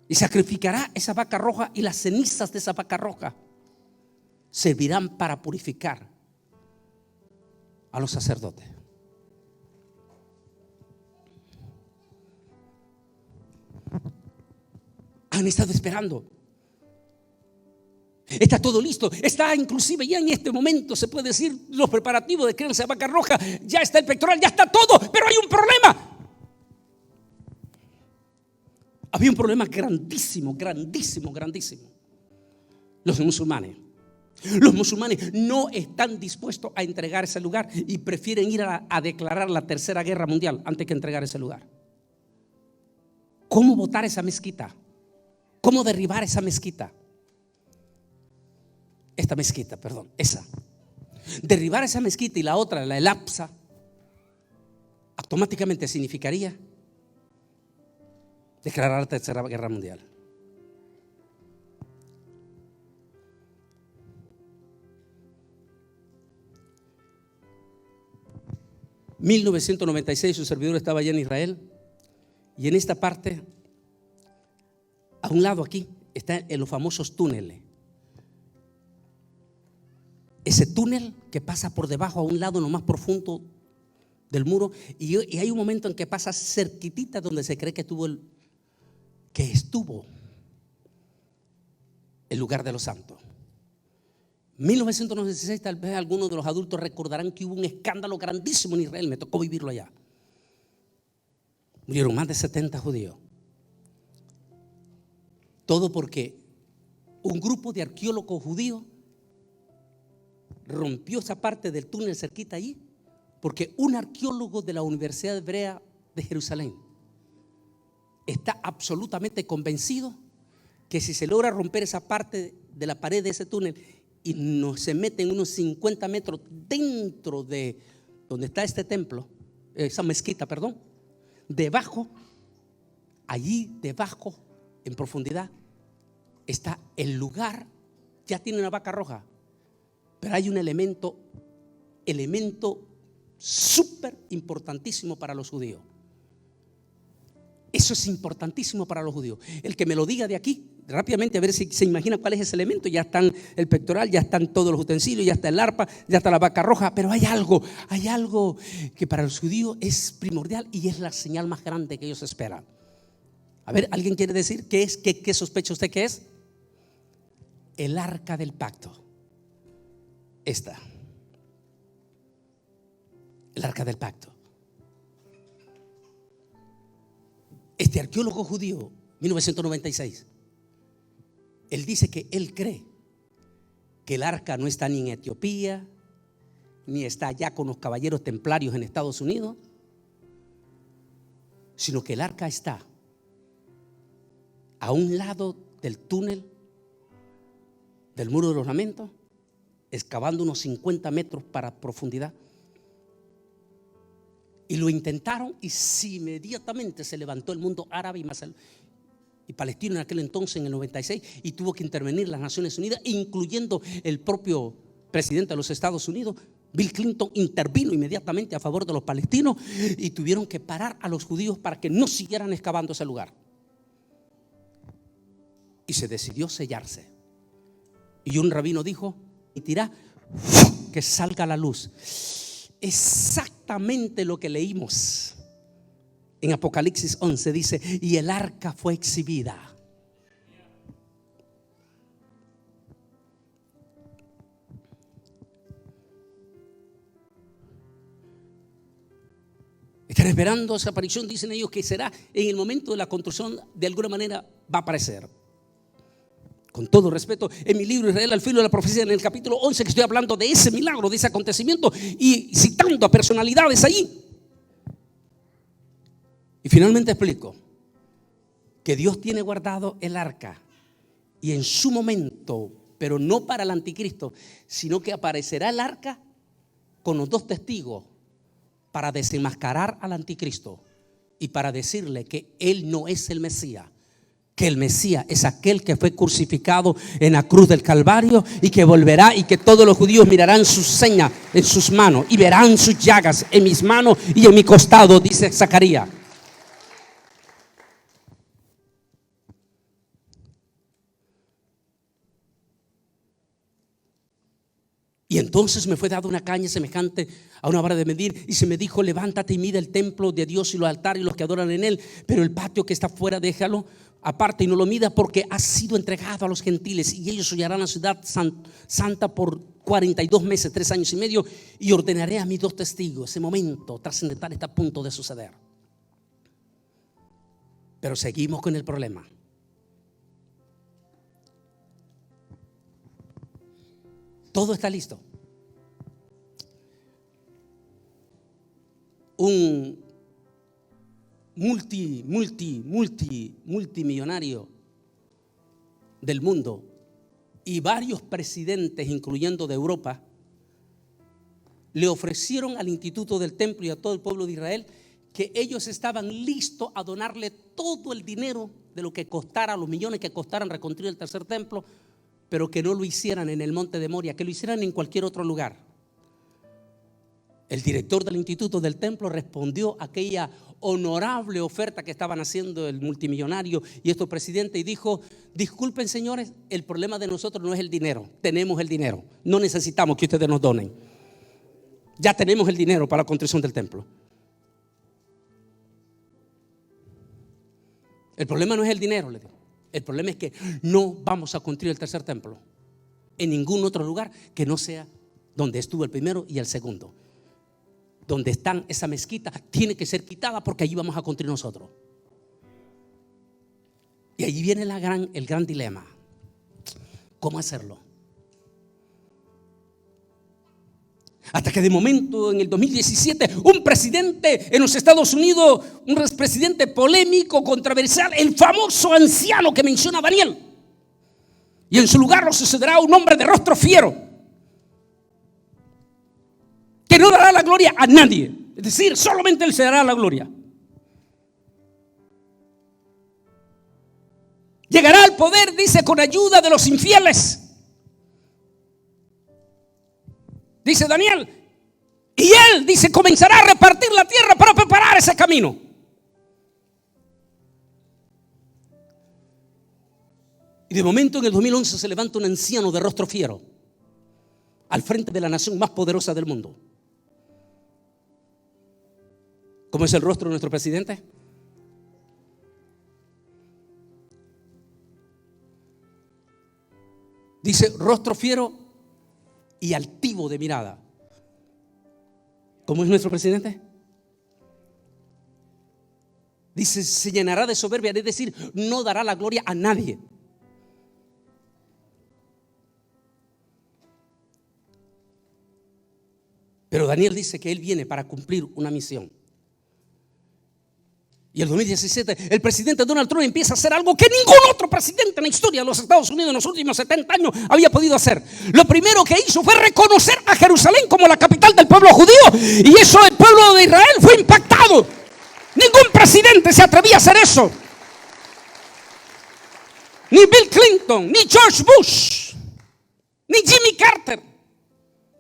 Y sacrificará esa vaca roja, y las cenizas de esa vaca roja servirán para purificar a los sacerdotes. Han estado esperando. Está todo listo. Está inclusive ya en este momento, se puede decir, los preparativos de crianza de vaca roja. Ya está el pectoral, ya está todo. Pero hay un problema. Había un problema grandísimo, grandísimo, grandísimo. Los musulmanes no están dispuestos a entregar ese lugar y prefieren ir a declarar la tercera guerra mundial antes que entregar ese lugar. ¿Cómo botar esa mezquita? ¿Cómo derribar esa mezquita? Esa. Derribar esa mezquita y la otra, la El Aqsa, automáticamente significaría declarar la tercera guerra mundial. En 1996 su servidor estaba allá en Israel, y en esta parte, a un lado aquí, están en los famosos túneles. Ese túnel que pasa por debajo, a un lado, en lo más profundo del muro, y hay un momento en que pasa cerquitita donde se cree que estuvo el lugar de los santos. 1996, tal vez algunos de los adultos recordarán que hubo un escándalo grandísimo en Israel. Me tocó vivirlo allá. Murieron más de 70 judíos. Todo porque un grupo de arqueólogos judíos rompió esa parte del túnel cerquita allí, porque un arqueólogo de la Universidad Hebrea de Jerusalén está absolutamente convencido que si se logra romper esa parte de la pared de ese túnel y se meten unos 50 metros dentro de donde está este templo, esa mezquita, debajo, allí debajo, en profundidad, está el lugar. Ya tiene una vaca roja, pero hay un elemento súper importantísimo para los judíos. Eso es importantísimo para los judíos. El que me lo diga de aquí, rápidamente, a ver si se imagina cuál es ese elemento. Ya están el pectoral, ya están todos los utensilios, ya está el arpa, ya está la vaca roja, pero hay algo que para los judíos es primordial y es la señal más grande que ellos esperan. A ver, ¿alguien quiere decir qué es? ¿Qué sospecha usted que es? El arca del pacto. Esta. El arca del pacto. Este arqueólogo judío, 1996, él dice que él cree que el arca no está ni en Etiopía, ni está allá con los caballeros templarios en Estados Unidos, sino que el arca está a un lado del túnel del Muro de los Lamentos, excavando unos 50 metros para profundidad. Y lo intentaron y inmediatamente se levantó el mundo árabe y palestino en aquel entonces, en el 96, y tuvo que intervenir las Naciones Unidas, incluyendo el propio presidente de los Estados Unidos. Bill Clinton intervino inmediatamente a favor de los palestinos y tuvieron que parar a los judíos para que no siguieran excavando ese lugar. Y se decidió sellarse. Y un rabino dijo: permitirá que salga la luz. Exactamente lo que leímos en Apocalipsis 11. Dice: y el arca fue exhibida. Están esperando esa aparición. Dicen ellos que será en el momento de la construcción. De alguna manera va a aparecer. Con todo respeto, en mi libro Israel al filo de la profecía, en el capítulo 11, que estoy hablando de ese milagro, de ese acontecimiento, y citando a personalidades ahí. Y finalmente explico que Dios tiene guardado el arca, y en su momento, pero no para el anticristo, sino que aparecerá el arca con los dos testigos para desenmascarar al anticristo y para decirle que él no es el Mesías, que el Mesías es aquel que fue crucificado en la cruz del Calvario y que volverá, y que todos los judíos mirarán sus señas en sus manos y verán sus llagas en mis manos y en mi costado, dice Zacarías. Y entonces me fue dada una caña semejante a una vara de medir, y se me dijo: levántate y mide el templo de Dios y los altares y los que adoran en él, pero el patio que está fuera déjalo aparte y no lo mida, porque ha sido entregado a los gentiles, y ellos hollarán la ciudad santa por 42 meses, 3 años y medio, y ordenaré a mis dos testigos. Ese momento trascendental está a punto de suceder. Pero seguimos con el problema. Todo está listo. Un multimillonario del mundo y varios presidentes, incluyendo de Europa, le ofrecieron al Instituto del Templo y a todo el pueblo de Israel que ellos estaban listos a donarle todo el dinero de lo que costara, los millones que costaran reconstruir el tercer templo, pero que no lo hicieran en el monte de Moria, que lo hicieran en cualquier otro lugar. El director del Instituto del Templo respondió a aquella honorable oferta que estaban haciendo el multimillonario y estos presidentes, y dijo: disculpen, señores, el problema de nosotros no es el dinero, tenemos el dinero, no necesitamos que ustedes nos donen, ya tenemos el dinero para la construcción del templo. El problema no es el dinero, le digo. El problema es que no vamos a construir el tercer templo en ningún otro lugar que no sea donde estuvo el primero y el segundo. Donde están esa mezquita tiene que ser quitada, porque allí vamos a construir nosotros. Y allí viene el gran dilema. ¿Cómo hacerlo? Hasta que de momento, en el 2017, un presidente en los Estados Unidos, un presidente polémico, controversial, el famoso anciano que menciona Daniel, y en su lugar lo sucederá un hombre de rostro fiero, que no dará la gloria a nadie, es decir, solamente él se dará la gloria. Llegará al poder, dice, con ayuda de los infieles, dice Daniel, y él, dice, comenzará a repartir la tierra para preparar ese camino. Y de momento, en el 2011, se levanta un anciano de rostro fiero al frente de la nación más poderosa del mundo. ¿Cómo es el rostro de nuestro presidente? Dice, rostro fiero y altivo de mirada. ¿Cómo es nuestro presidente? Dice, se llenará de soberbia, es decir, no dará la gloria a nadie. Pero Daniel dice que él viene para cumplir una misión. Y el 2017 el presidente Donald Trump empieza a hacer algo que ningún otro presidente en la historia de los Estados Unidos en los últimos 70 años había podido hacer. Lo primero que hizo fue reconocer a Jerusalén como la capital del pueblo judío, y eso el pueblo de Israel fue impactado. Ningún presidente se atrevía a hacer eso. Ni Bill Clinton, ni George Bush, ni Jimmy Carter,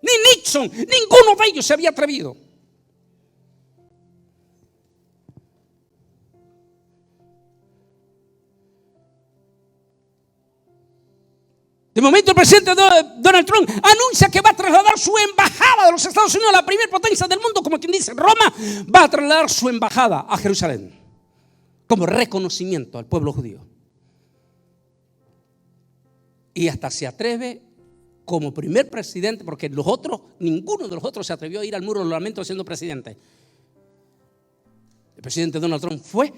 ni Nixon. Ninguno de ellos se había atrevido. De momento el presidente Donald Trump anuncia que va a trasladar su embajada de los Estados Unidos, la primera potencia del mundo, como quien dice Roma, va a trasladar su embajada a Jerusalén como reconocimiento al pueblo judío. Y hasta se atreve como primer presidente, porque los otros, ninguno de los otros se atrevió a ir al muro de los lamentos siendo presidente. El presidente Donald Trump fue,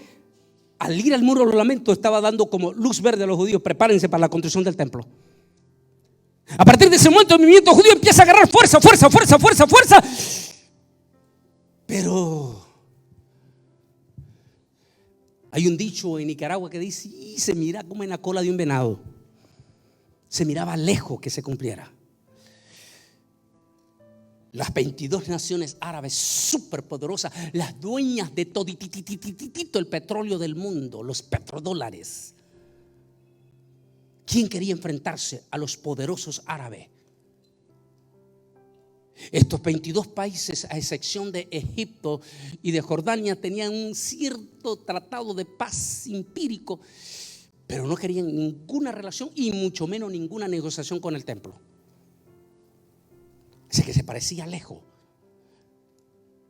al ir al muro de los lamentos, estaba dando como luz verde a los judíos: prepárense para la construcción del templo. A partir de ese momento el movimiento judío empieza a agarrar fuerza. Pero hay un dicho en Nicaragua que dice, y se mira como en la cola de un venado. Se miraba lejos que se cumpliera. Las 22 naciones árabes superpoderosas, las dueñas de todo el petróleo del mundo, los petrodólares. ¿Quién quería enfrentarse a los poderosos árabes? Estos 22 países, a excepción de Egipto y de Jordania, tenían un cierto tratado de paz empírico, pero no querían ninguna relación y mucho menos ninguna negociación con el templo. Así que se parecía lejos.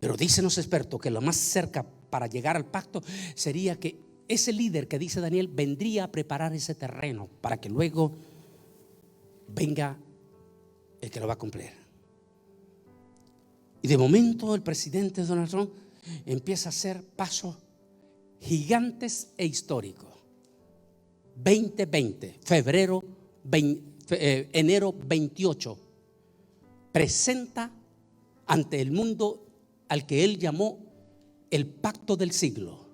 Pero dicen los expertos que lo más cerca para llegar al pacto sería que ese líder que dice Daniel vendría a preparar ese terreno para que luego venga el que lo va a cumplir. Y de momento el presidente Donald Trump empieza a hacer pasos gigantes e históricos. 2020, enero 28, presenta ante el mundo al que él llamó el pacto del siglo.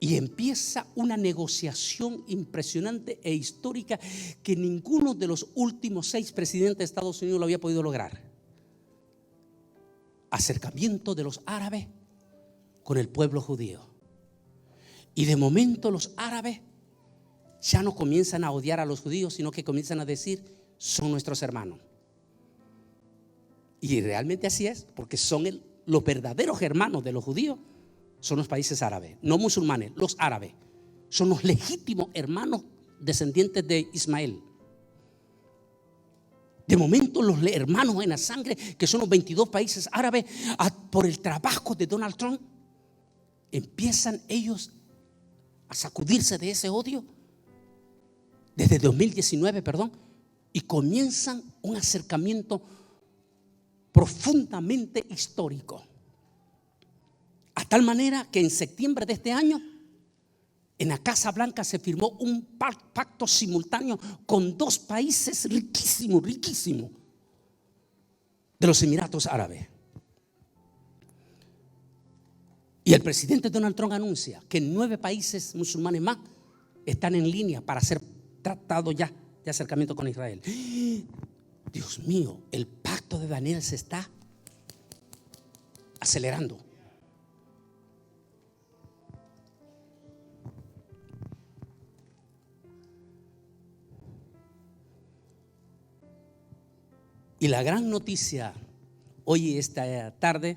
Y empieza una negociación impresionante e histórica que ninguno de los últimos 6 presidentes de Estados Unidos lo había podido lograr. Acercamiento de los árabes con el pueblo judío. Y de momento los árabes ya no comienzan a odiar a los judíos, sino que comienzan a decir, son nuestros hermanos. Y realmente así es, porque son los verdaderos hermanos de los judíos. Son los países árabes, no musulmanes, los árabes. Son los legítimos hermanos descendientes de Ismael. De momento los hermanos en la sangre, que son los 22 países árabes, por el trabajo de Donald Trump, empiezan ellos a sacudirse de ese odio desde 2019, y comienzan un acercamiento profundamente histórico. A tal manera que en septiembre de este año, en la Casa Blanca se firmó un pacto simultáneo con 2 países riquísimos de los Emiratos Árabes. Y el presidente Donald Trump anuncia que 9 países musulmanes más están en línea para hacer tratado ya de acercamiento con Israel. Dios mío, el pacto de Daniel se está acelerando. Y la gran noticia hoy, esta tarde,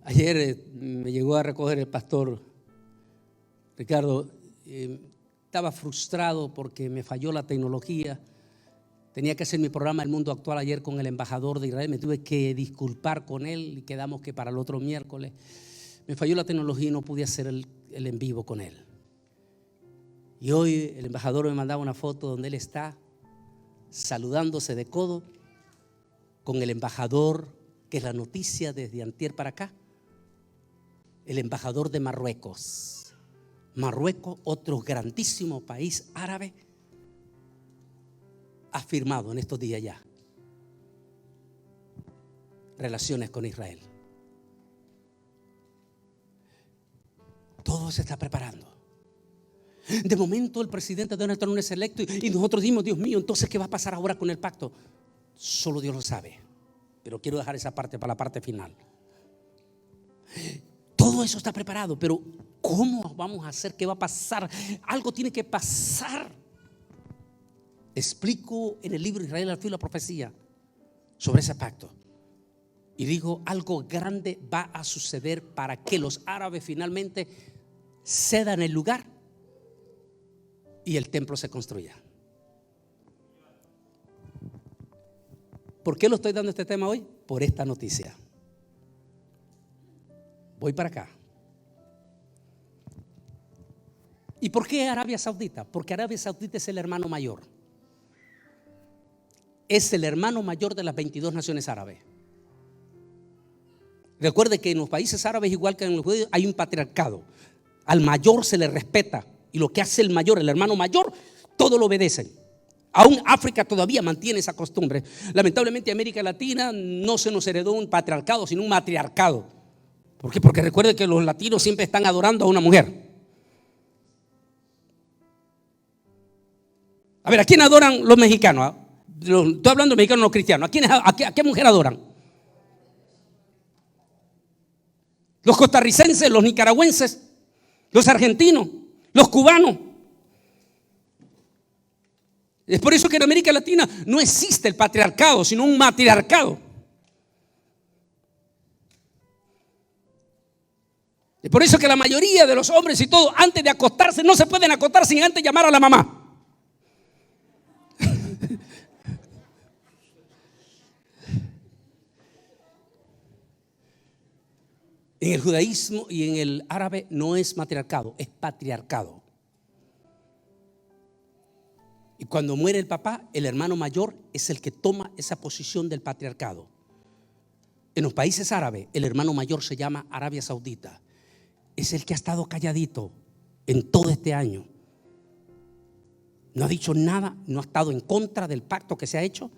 ayer me llegó a recoger el pastor Ricardo. Estaba frustrado porque me falló la tecnología. Tenía que hacer mi programa El Mundo Actual ayer con el embajador de Israel. Me tuve que disculpar con él y quedamos que para el otro miércoles. Me falló la tecnología y no pude hacer el en vivo con él. Y hoy el embajador me mandaba una foto donde él está saludándose de codo con el embajador, que es la noticia desde antier para acá, el embajador de Marruecos. Marruecos, otro grandísimo país árabe, ha firmado en estos días ya relaciones con Israel. Todo se está preparando. De momento el presidente Donald Trump es electo y nosotros dimos, Dios mío, entonces ¿qué va a pasar ahora con el pacto? Solo Dios lo sabe, pero quiero dejar esa parte para la parte final. Todo eso está preparado, pero ¿cómo vamos a hacer? ¿Qué va a pasar? Algo tiene que pasar. Explico en el libro Israel al filo de la profecía sobre ese pacto. Y digo, algo grande va a suceder para que los árabes finalmente cedan el lugar y el templo se construya. ¿Por qué lo estoy dando este tema hoy? Por esta noticia. Voy para acá. ¿Y por qué Arabia Saudita? Porque Arabia Saudita es el hermano mayor. Es el hermano mayor de las 22 naciones árabes. Recuerde que en los países árabes, igual que en los judíos, hay un patriarcado. Al mayor se le respeta y lo que hace el mayor, el hermano mayor, todo lo obedecen. Aún África todavía mantiene esa costumbre. Lamentablemente América Latina no se nos heredó un patriarcado, sino un matriarcado. ¿Por qué? Porque recuerde que los latinos siempre están adorando a una mujer. A ver, ¿a quién adoran los mexicanos? Estoy hablando de mexicanos, no cristianos. ¿A qué mujer adoran? Los costarricenses, los nicaragüenses, los argentinos, los cubanos. Es por eso que en América Latina no existe el patriarcado, sino un matriarcado. Es por eso que la mayoría de los hombres y todo, antes de acostarse, no se pueden acostar sin antes llamar a la mamá. En el judaísmo y en el árabe no es matriarcado, es patriarcado. Y cuando muere el papá, el hermano mayor es el que toma esa posición del patriarcado. En los países árabes, el hermano mayor se llama Arabia Saudita. Es el que ha estado calladito en todo este año. No ha dicho nada, no ha estado en contra del pacto que se ha hecho,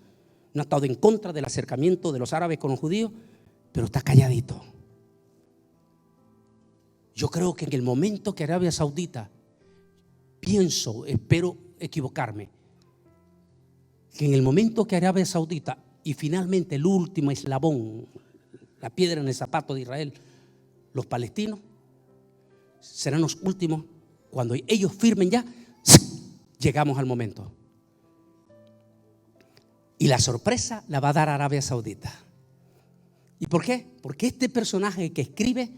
no ha estado en contra del acercamiento de los árabes con los judíos, pero está calladito. Yo creo que en el momento que Arabia Saudita, pienso, espero equivocarme, que en el momento que Arabia Saudita y finalmente el último eslabón, la piedra en el zapato de Israel, los palestinos, serán los últimos. Cuando ellos firmen ya, llegamos al momento. Y la sorpresa la va a dar Arabia Saudita. ¿Y por qué? Porque este personaje que escribe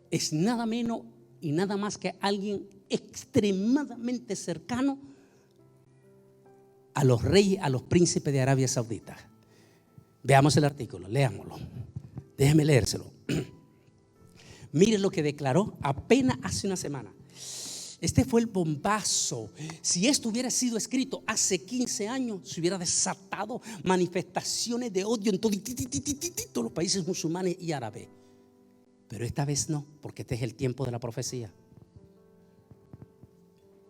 es nada menos y nada más que alguien extremadamente cercano a los reyes, a los príncipes de Arabia Saudita. Veamos el artículo, leámoslo. Déjeme leérselo. Mire lo que declaró apenas hace una semana. Este fue el bombazo. Si esto hubiera sido escrito hace 15 años, se hubiera desatado manifestaciones de odio en todos los países musulmanes y árabes. Pero esta vez no, porque este es el tiempo de la profecía.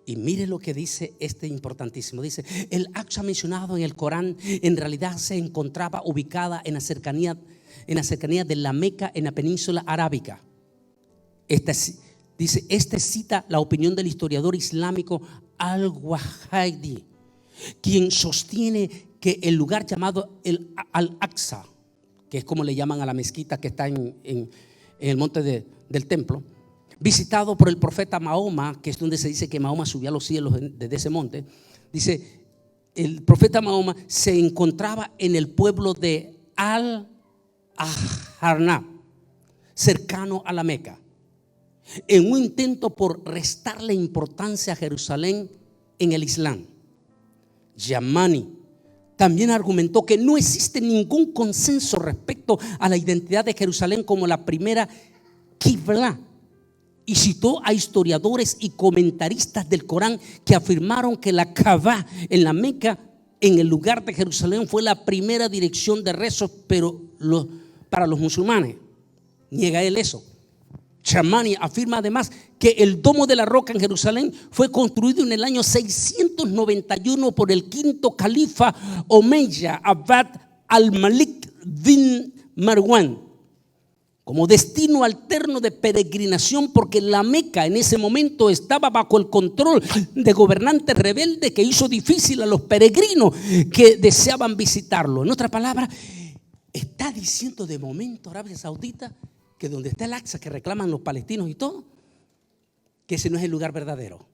Y mire lo que dice este importantísimo. Dice, el Aqsa mencionado en el Corán en realidad se encontraba ubicada en la cercanía de la Meca, en la península arábica. Este cita la opinión del historiador islámico Al-Wahidi, quien sostiene que el lugar llamado Al-Aqsa, que es como le llaman a la mezquita que está en el monte del templo, visitado por el profeta Mahoma, que es donde se dice que Mahoma subió a los cielos desde ese monte. Dice, el profeta Mahoma se encontraba en el pueblo de Al-Aharna, cercano a la Meca, en un intento por restarle importancia a Jerusalén en el Islam. Yamani también argumentó que no existe ningún consenso respecto a la identidad de Jerusalén como la primera Qibla, y citó a historiadores y comentaristas del Corán que afirmaron que la Kaaba en la Meca en el lugar de Jerusalén fue la primera dirección de rezos, pero para los musulmanes. Niega él eso. Chamani afirma además que el domo de la roca en Jerusalén fue construido en el año 691 por el quinto califa Omeya Abd al-Malik bin Marwan, como destino alterno de peregrinación, porque la Meca en ese momento estaba bajo el control de gobernantes rebeldes que hizo difícil a los peregrinos que deseaban visitarlo. En otras palabras, está diciendo de momento Arabia Saudita que donde está el Aqsa que reclaman los palestinos y todo, que ese no es el lugar verdadero.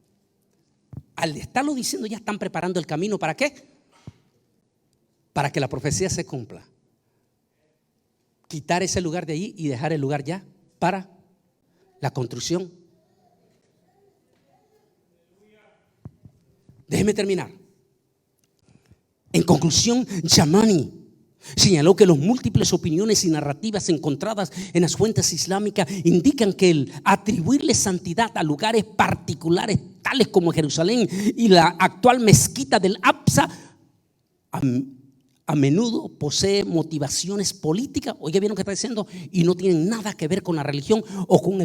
Al estarlo diciendo ya están preparando el camino. ¿Para qué? Para que la profecía se cumpla. Quitar ese lugar de allí y dejar el lugar ya para la construcción. Déjeme terminar. En conclusión, Chamani señaló que las múltiples opiniones y narrativas encontradas en las fuentes islámicas indican que el atribuirle santidad a lugares particulares tales como Jerusalén y la actual mezquita del Aqsa a menudo posee motivaciones políticas, oiga bien lo que está diciendo, y no tienen nada que ver con la religión o con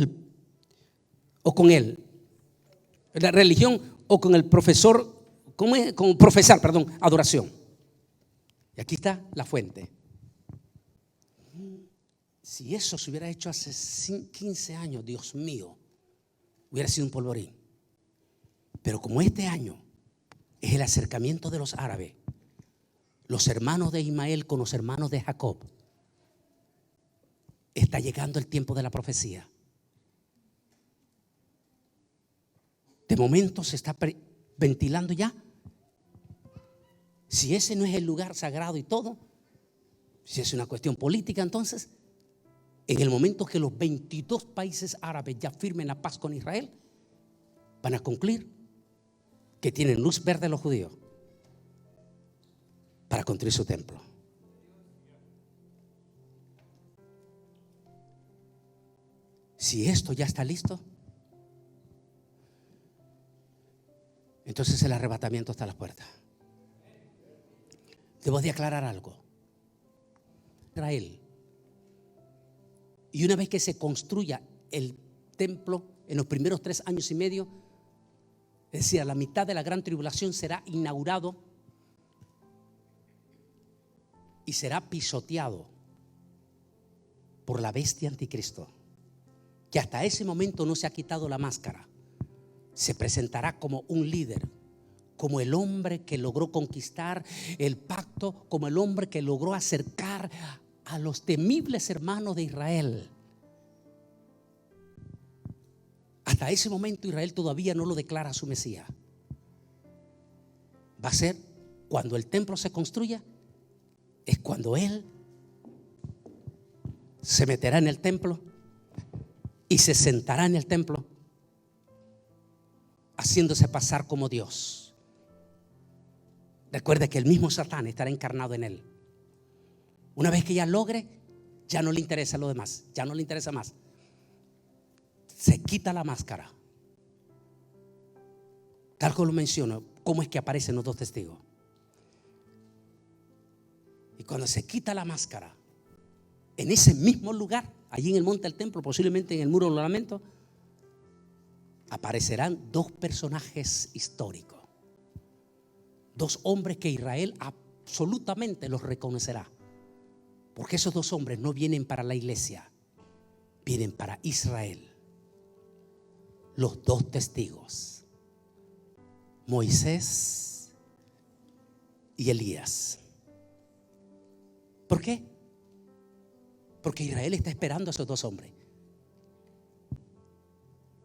la religión o con el profesor, con profesar, adoración. Y aquí está la fuente. Si eso se hubiera hecho hace 15 años, Dios mío, hubiera sido un polvorín. Pero como este año es el acercamiento de los árabes, los hermanos de Ismael con los hermanos de Jacob, está llegando el tiempo de la profecía. De momento se está ventilando ya. Si ese no es el lugar sagrado y todo, si es una cuestión política, entonces, en el momento que los 22 países árabes ya firmen la paz con Israel, van a concluir que tienen luz verde los judíos para construir su templo. Si esto ya está listo, entonces el arrebatamiento está a las puertas. Debo de aclarar algo. Israel, y una vez que se construya el templo en los primeros 3 años y medio, es decir, a la mitad de la gran tribulación, será inaugurado y será pisoteado por la bestia anticristo, que hasta ese momento no se ha quitado la máscara. Se presentará como un líder, como el hombre que logró conquistar el pacto, como el hombre que logró acercar a los temibles hermanos de Israel. Hasta ese momento Israel todavía no lo declara su Mesías. Va a ser cuando el templo se construya, es cuando Él se meterá en el templo y se sentará en el templo, haciéndose pasar como Dios. Recuerde que el mismo Satán estará encarnado en él. Una vez que ya logre, ya no le interesa lo demás, ya no le interesa más. Se quita la máscara. Tal como lo menciono, cómo es que aparecen los 2 testigos. Y cuando se quita la máscara, en ese mismo lugar, allí en el monte del templo, posiblemente en el muro de los lamentos, aparecerán 2 personajes históricos. 2 hombres que Israel absolutamente los reconocerá. Porque esos 2 hombres no vienen para la iglesia, vienen para Israel. Los 2 testigos, Moisés y Elías. ¿Por qué? Porque Israel está esperando a esos 2 hombres.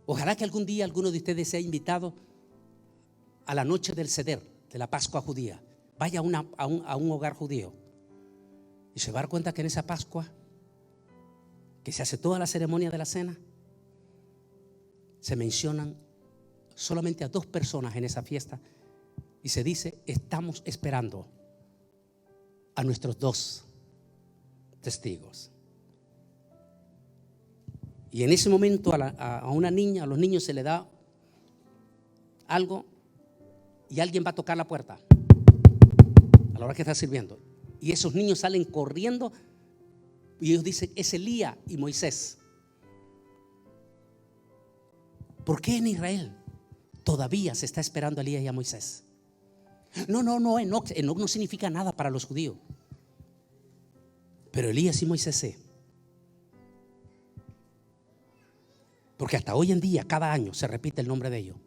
Ojalá que algún día alguno de ustedes sea invitado a la noche del Seder, de la Pascua judía. Vaya a un hogar judío y se va a dar cuenta que en esa Pascua, que se hace toda la ceremonia de la cena, se mencionan solamente a 2 personas en esa fiesta y se dice: estamos esperando a nuestros 2 testigos. Y en ese momento a una niña, a los niños se le da algo y alguien va a tocar la puerta. a la hora que está sirviendo. Y esos niños salen corriendo y ellos dicen: es Elías y Moisés. ¿Por qué en Israel todavía se está esperando a Elías y a Moisés? No, Enoc no significa nada para los judíos. Pero Elías y Moisés sí. Porque hasta hoy en día, cada año, se repite el nombre de ellos.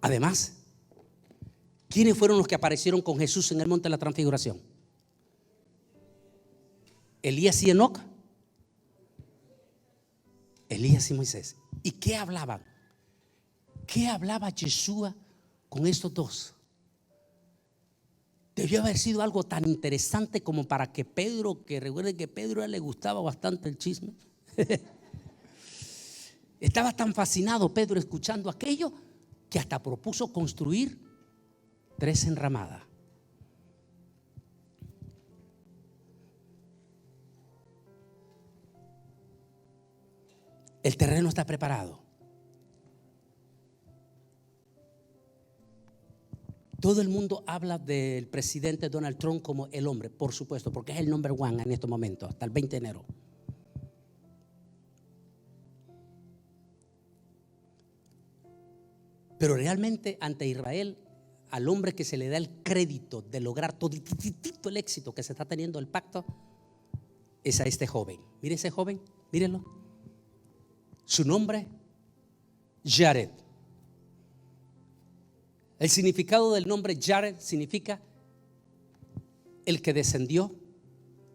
Además, ¿quiénes fueron los que aparecieron con Jesús en el monte de la transfiguración? Elías y Enoc, Elías y Moisés. ¿Y qué hablaban? ¿Qué hablaba Yeshua con estos dos? Debió haber sido algo tan interesante como para que Pedro, que recuerden que a Pedro le gustaba bastante el chisme. Estaba tan fascinado Pedro escuchando aquello que hasta propuso construir 3 enramadas. El terreno está preparado. Todo el mundo habla del presidente Donald Trump como el hombre, por supuesto, porque es el number one en estos momentos, hasta el 20 de enero. Pero realmente ante Israel, al hombre que se le da el crédito de lograr todo el éxito que se está teniendo el pacto, es a este joven. Mire ese joven, mírenlo. Su nombre, Jared. El significado del nombre Jared significa el que descendió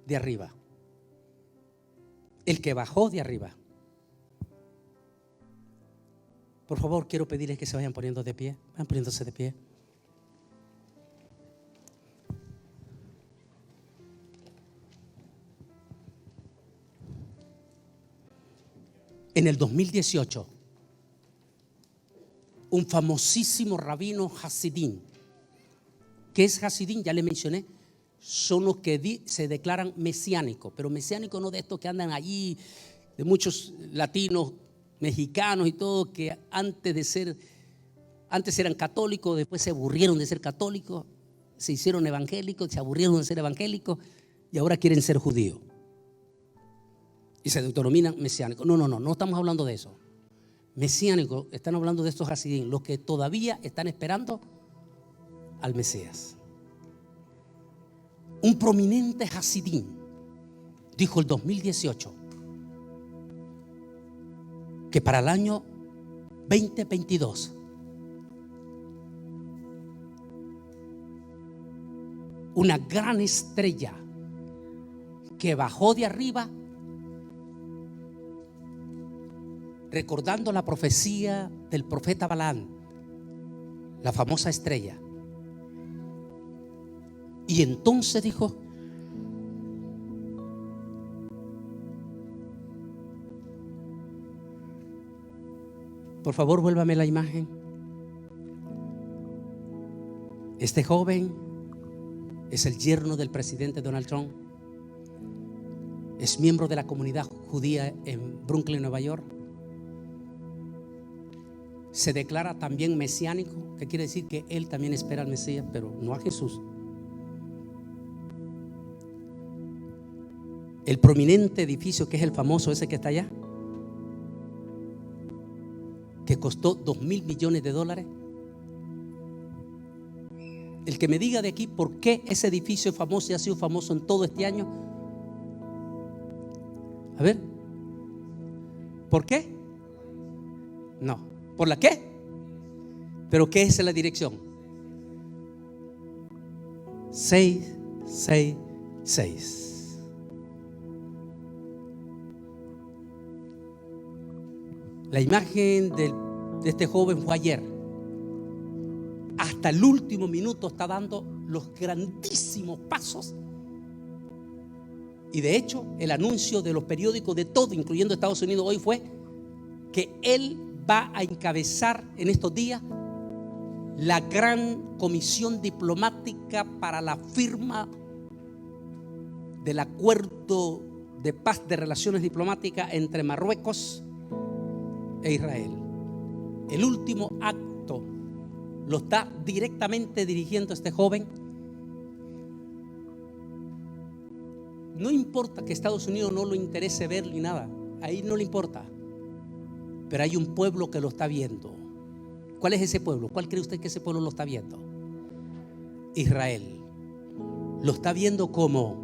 de arriba, el que bajó de arriba. Por favor, quiero pedirles que se vayan poniendo de pie. Vayan poniéndose de pie. En el 2018, un famosísimo rabino Hasidín. ¿Qué es Hasidín? Ya le mencioné. Son los que se declaran mesiánicos, pero mesiánicos no de estos que andan allí, de muchos latinos, mexicanos y todo, que antes eran católicos, después se aburrieron de ser católicos, se hicieron evangélicos, se aburrieron de ser evangélicos y ahora quieren ser judíos y se denominan mesiánicos. No estamos hablando de eso. Mesiánicos, están hablando de estos hasidín, los que todavía están esperando al Mesías. Un prominente hasidín dijo el 2018 que para el año 2022 una gran estrella que bajó de arriba, recordando la profecía del profeta Balaam, la famosa estrella. Y entonces dijo: por favor, vuélvame la imagen. Este joven es el yerno del presidente Donald Trump. Es miembro de la comunidad judía en Brooklyn, Nueva York. Se declara también mesiánico, que quiere decir que él también espera al Mesías, pero no a Jesús. El prominente edificio, que es el famoso ese que está allá, que costó $2,000 millones. El que me diga de aquí por qué ese edificio es famoso y ha sido famoso en todo este año. A ver, ¿por qué? No, ¿por la qué? ¿Pero qué es la dirección? 666. La imagen de este joven fue ayer. Hasta el último minuto está dando los grandísimos pasos. Y de hecho, el anuncio de los periódicos de todo, incluyendo Estados Unidos, hoy fue que él va a encabezar en estos días la gran comisión diplomática para la firma del acuerdo de paz de relaciones diplomáticas entre Marruecos e Israel. El último acto lo está directamente dirigiendo este joven. No importa que Estados Unidos no le interese ver ni nada, ahí no le importa, pero hay un pueblo que lo está viendo. ¿Cuál es ese pueblo? ¿Cuál cree usted que ese pueblo lo está viendo? Israel. Lo está viendo como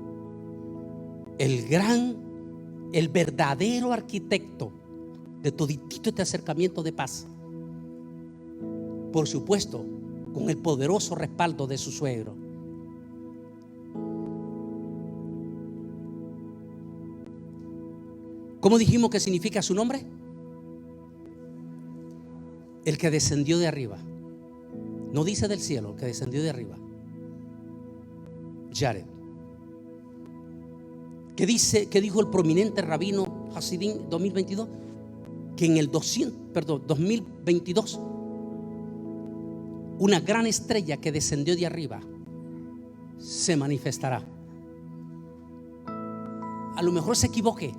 el verdadero arquitecto de toditito este acercamiento de paz. Por supuesto, con el poderoso respaldo de su suegro. ¿Cómo dijimos que significa su nombre? El que descendió de arriba. No dice del cielo, el que descendió de arriba. Jared. ¿Qué dijo el prominente rabino Hasidim 2022? Que en el 2022 una gran estrella que descendió de arriba se manifestará. A lo mejor se equivoque.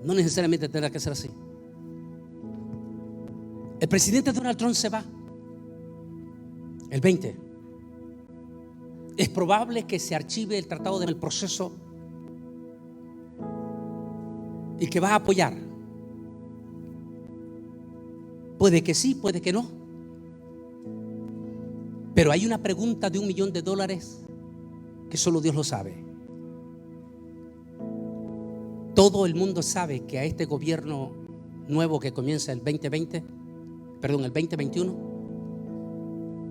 No necesariamente tendrá que ser así. El presidente Donald Trump se va el 20. Es probable que se archive el tratado del proceso y que va a apoyar. Puede que sí, puede que no. Pero hay una pregunta de $1 millón que solo Dios lo sabe. Todo el mundo sabe que a este gobierno nuevo que comienza el 2021,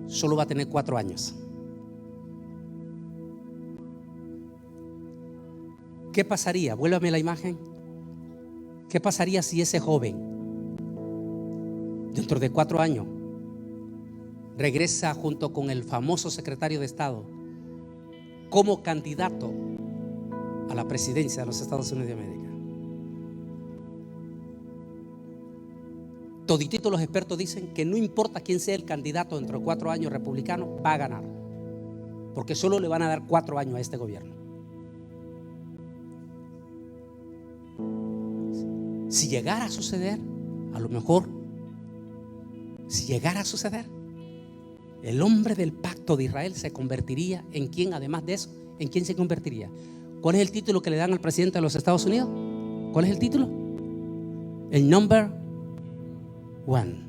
solo va a tener 4 años. ¿Qué pasaría? Vuélvame la imagen. ¿Qué pasaría si ese joven, dentro de 4 años, regresa junto con el famoso secretario de Estado como candidato a la presidencia de los Estados Unidos de América? Toditito los expertos dicen que no importa quién sea el candidato dentro de 4 años republicano, va a ganar, porque solo le van a dar 4 años a este gobierno. Si llegara a suceder, a lo mejor, si llegara a suceder, el hombre del pacto de Israel se convertiría en quién. Además de eso, ¿en quién se convertiría? ¿Cuál es el título que le dan al presidente de los Estados Unidos? ¿Cuál es el título? El number one.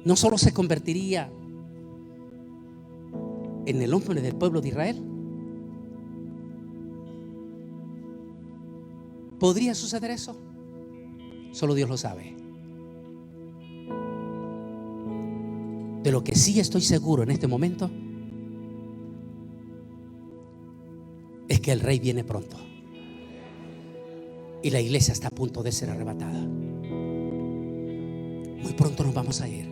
No solo se convertiría en el hombre del pueblo de Israel. ¿Podría suceder eso? Solo Dios lo sabe. De lo que sí estoy seguro en este momento es que el rey viene pronto y la iglesia está a punto de ser arrebatada. Muy pronto nos vamos a ir.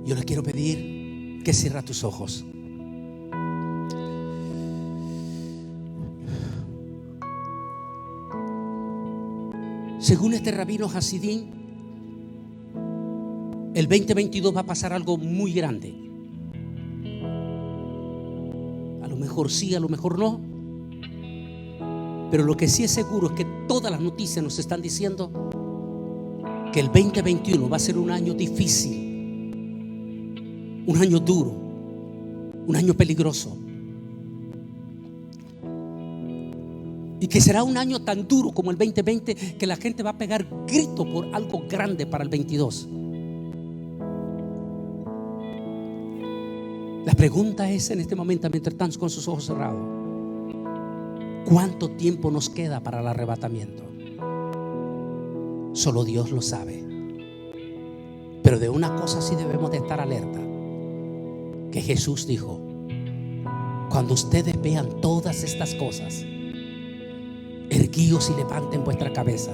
Yo le quiero pedir que cierra tus ojos. Según este rabino Hasidim, el 2022 va a pasar algo muy grande. A lo mejor sí, a lo mejor no. Pero lo que sí es seguro es que todas las noticias nos están diciendo que el 2021 va a ser un año difícil, un año duro, un año peligroso. Y que será un año tan duro como el 2020 que la gente va a pegar grito por algo grande para el 22. La pregunta es en este momento, mientras están con sus ojos cerrados, ¿cuánto tiempo nos queda para el arrebatamiento? Solo Dios lo sabe. Pero de una cosa sí debemos de estar alerta, que Jesús dijo: cuando ustedes vean todas estas cosas, erguíos y levanten vuestra cabeza,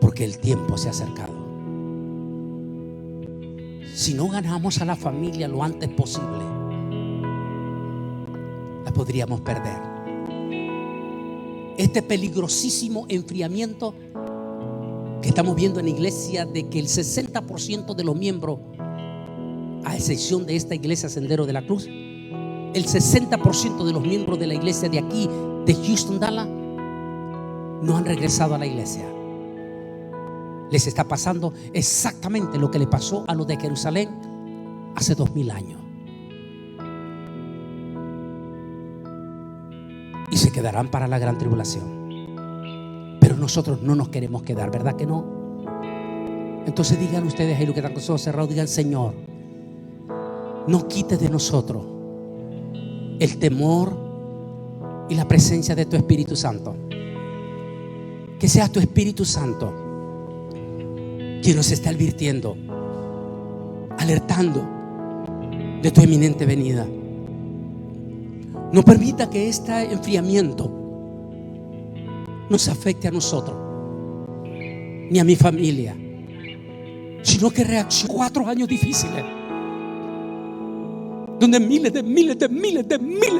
porque el tiempo se ha acercado. Si no ganamos a la familia lo antes posible, la podríamos perder. Este peligrosísimo enfriamiento que estamos viendo en la iglesia, de que el 60% de los miembros, a excepción de esta iglesia Sendero de la Cruz, el 60% de los miembros de la iglesia de aquí, de Houston, Dallas, no han regresado a la iglesia. les está pasando exactamente lo que le pasó a los de Jerusalén hace 2000 años. Y se quedarán para la gran tribulación. Pero nosotros no nos queremos quedar, ¿verdad que no? Entonces digan ustedes ahí, los que están con los ojos cerrados, digan: Señor, no quites de nosotros el temor y la presencia de tu Espíritu Santo. Que sea tu Espíritu Santo quien nos está advirtiendo, alertando de tu eminente venida. No permita que este enfriamiento nos afecte a nosotros ni a mi familia, sino que reaccione. 4 años difíciles, donde miles de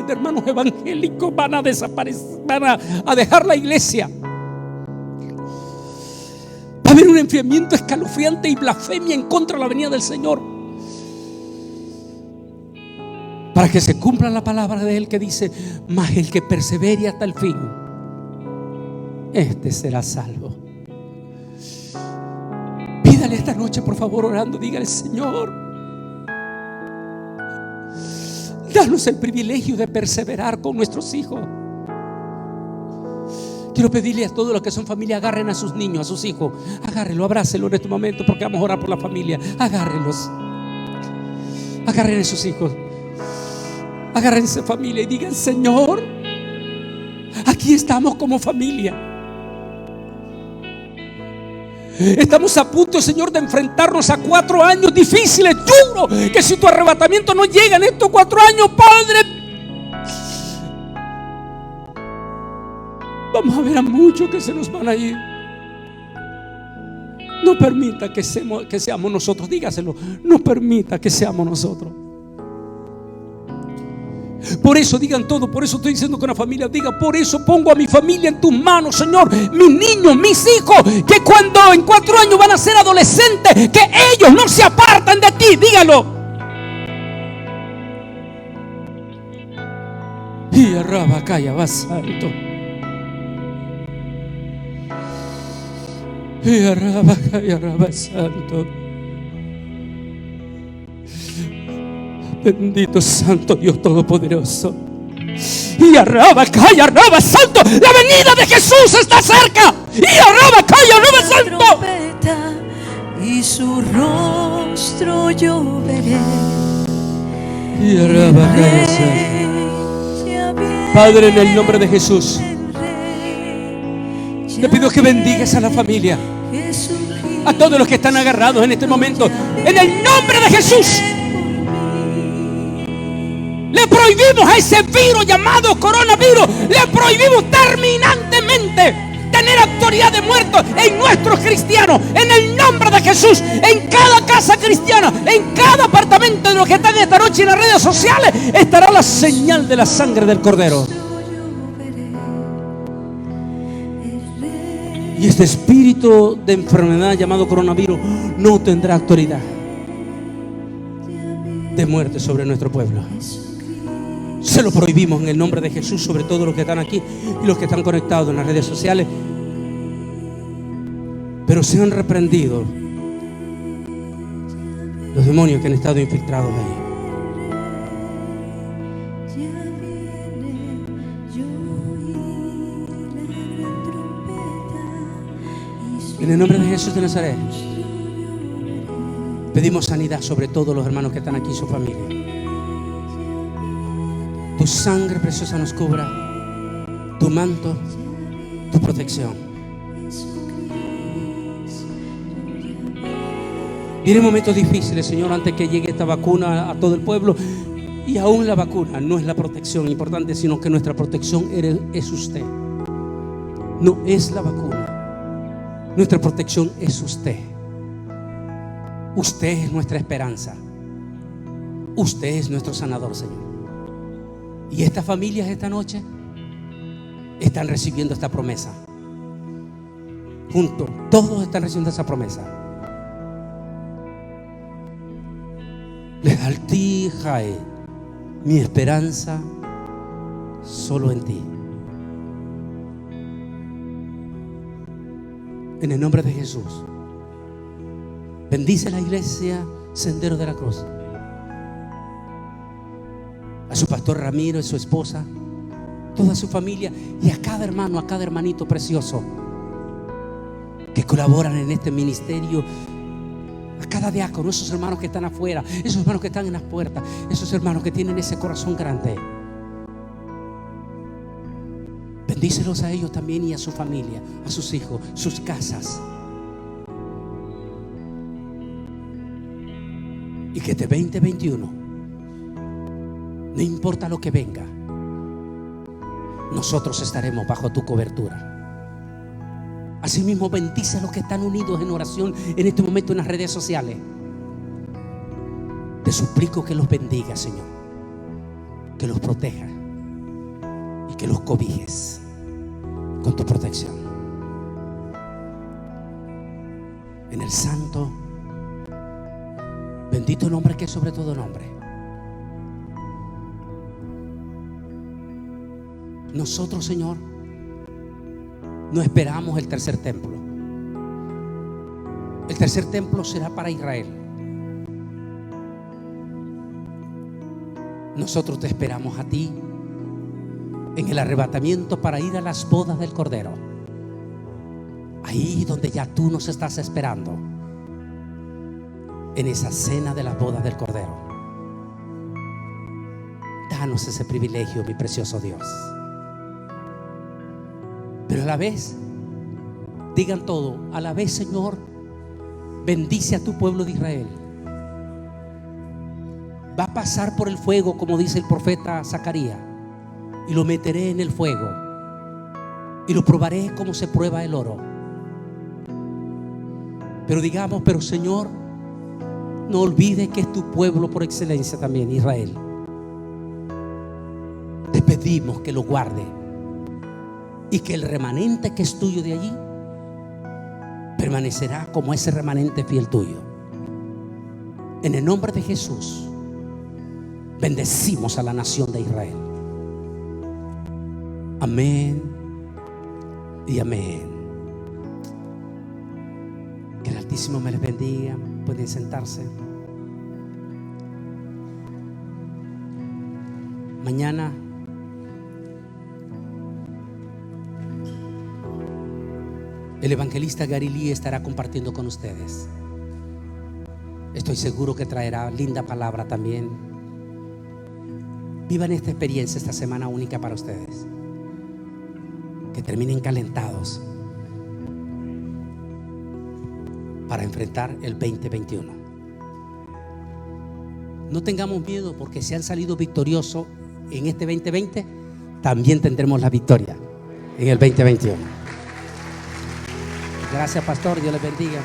hermanos evangélicos van a desaparecer, van a dejar la iglesia. Va a haber un enfriamiento escalofriante y blasfemia en contra de la venida del Señor, para que se cumpla la palabra de Él que dice: mas el que persevere hasta el fin, este será salvo. Pídale esta noche, por favor, orando, dígale: Señor, danos el privilegio de perseverar con nuestros hijos. Quiero pedirle a todos los que son familia: agarren a sus niños, a sus hijos, agárrenlo, abrácenlo en este momento, porque vamos a orar por la familia. Agárrenlos, agarren a sus hijos, agárrense familia y digan: Señor, aquí estamos como familia. Estamos a punto, Señor, de enfrentarnos a 4 años difíciles, duros, que si tu arrebatamiento no llega en estos 4 años, Padre, vamos a ver a muchos que se nos van a ir. No permita que seamos nosotros, dígaselo, no permita que seamos nosotros. Por eso digan todo, por eso estoy diciendo que una familia diga: por eso pongo a mi familia en tus manos, Señor. Mis niños, mis hijos, que cuando en 4 años van a ser adolescentes, que ellos no se apartan de ti, dígalo. Y arraba, calla, va santo. Y arraba, calla, va santo. Bendito Santo Dios Todopoderoso. Y arraba, calla, arraba, santo. La venida de Jesús está cerca. Y arraba, calla, arraba, santo. Y su rostro yo veré. Y arraba, calla, santo. Padre, en el nombre de Jesús, te pido que bendigas a la familia, a todos los que están agarrados en este momento. En el nombre de Jesús, le prohibimos a ese virus llamado coronavirus, le prohibimos terminantemente tener autoridad de muertos en nuestros cristianos. En el nombre de Jesús, en cada casa cristiana, en cada apartamento de los que están esta noche en las redes sociales, estará la señal de la sangre del Cordero. Y este espíritu de enfermedad llamado coronavirus no tendrá autoridad de muerte sobre nuestro pueblo. Se lo prohibimos en el nombre de Jesús sobre todos los que están aquí y los que están conectados en las redes sociales. Pero sean reprendidos los demonios que han estado infiltrados ahí. En el nombre de Jesús de Nazaret, pedimos sanidad sobre todos los hermanos que están aquí y su familia. Tu sangre preciosa nos cubra, tu manto, tu protección. Vienen momentos difíciles, Señor, antes que llegue esta vacuna a todo el pueblo. Y aún la vacuna no es la protección importante, sino que nuestra protección es usted. No es la vacuna. Nuestra protección es usted. Usted es nuestra esperanza. Usted es nuestro sanador, Señor. Y estas familias esta noche están recibiendo esta promesa. Juntos, todos están recibiendo esa promesa. Lealtí, Jai, mi esperanza solo en ti. En el nombre de Jesús, Bendice la iglesia Sendero de la Cruz, a su pastor Ramiro y su esposa, toda su familia, y a cada hermano, a cada hermanito precioso que colaboran en este ministerio, a cada diácono, esos hermanos que están afuera, esos hermanos que están en las puertas, esos hermanos que tienen ese corazón grande. Bendícelos a ellos también y a su familia, a sus hijos, sus casas. Y que este 2021, no importa lo que venga, nosotros estaremos bajo tu cobertura. Asimismo, bendice a los que están unidos en oración en este momento en las redes sociales. Te suplico que los bendiga, Señor, que los proteja y que los cobijes con tu protección. En el santo, bendito nombre que es sobre todo nombre. Nosotros, Señor, no esperamos el tercer templo. El tercer templo será para Israel. Nosotros te esperamos a ti en el arrebatamiento para ir a las bodas del Cordero. Ahí donde ya tú nos estás esperando, en esa cena de las bodas del Cordero. Danos ese privilegio, mi precioso Dios. Pero a la vez, digan todo, a la vez, Señor, bendice a tu pueblo de Israel. Va a pasar por el fuego, como dice el profeta Zacarías, y lo meteré en el fuego y lo probaré como se prueba el oro. Pero digamos, pero Señor, no olvides que es tu pueblo por excelencia también, Israel. Te pedimos que lo guarde y que el remanente que es tuyo de allí permanecerá como ese remanente fiel tuyo. En el nombre de Jesús, bendecimos a la nación de Israel. Amén y amén. Que el Altísimo me les bendiga. Pueden sentarse. Mañana el evangelista Gary Lee estará compartiendo con ustedes. Estoy seguro que traerá linda palabra también. Vivan esta experiencia esta semana única para ustedes. Que terminen calentados para enfrentar el 2021. No tengamos miedo, porque si han salido victoriosos en este 2020, también tendremos la victoria en el 2021. Gracias, pastor. Dios les bendiga.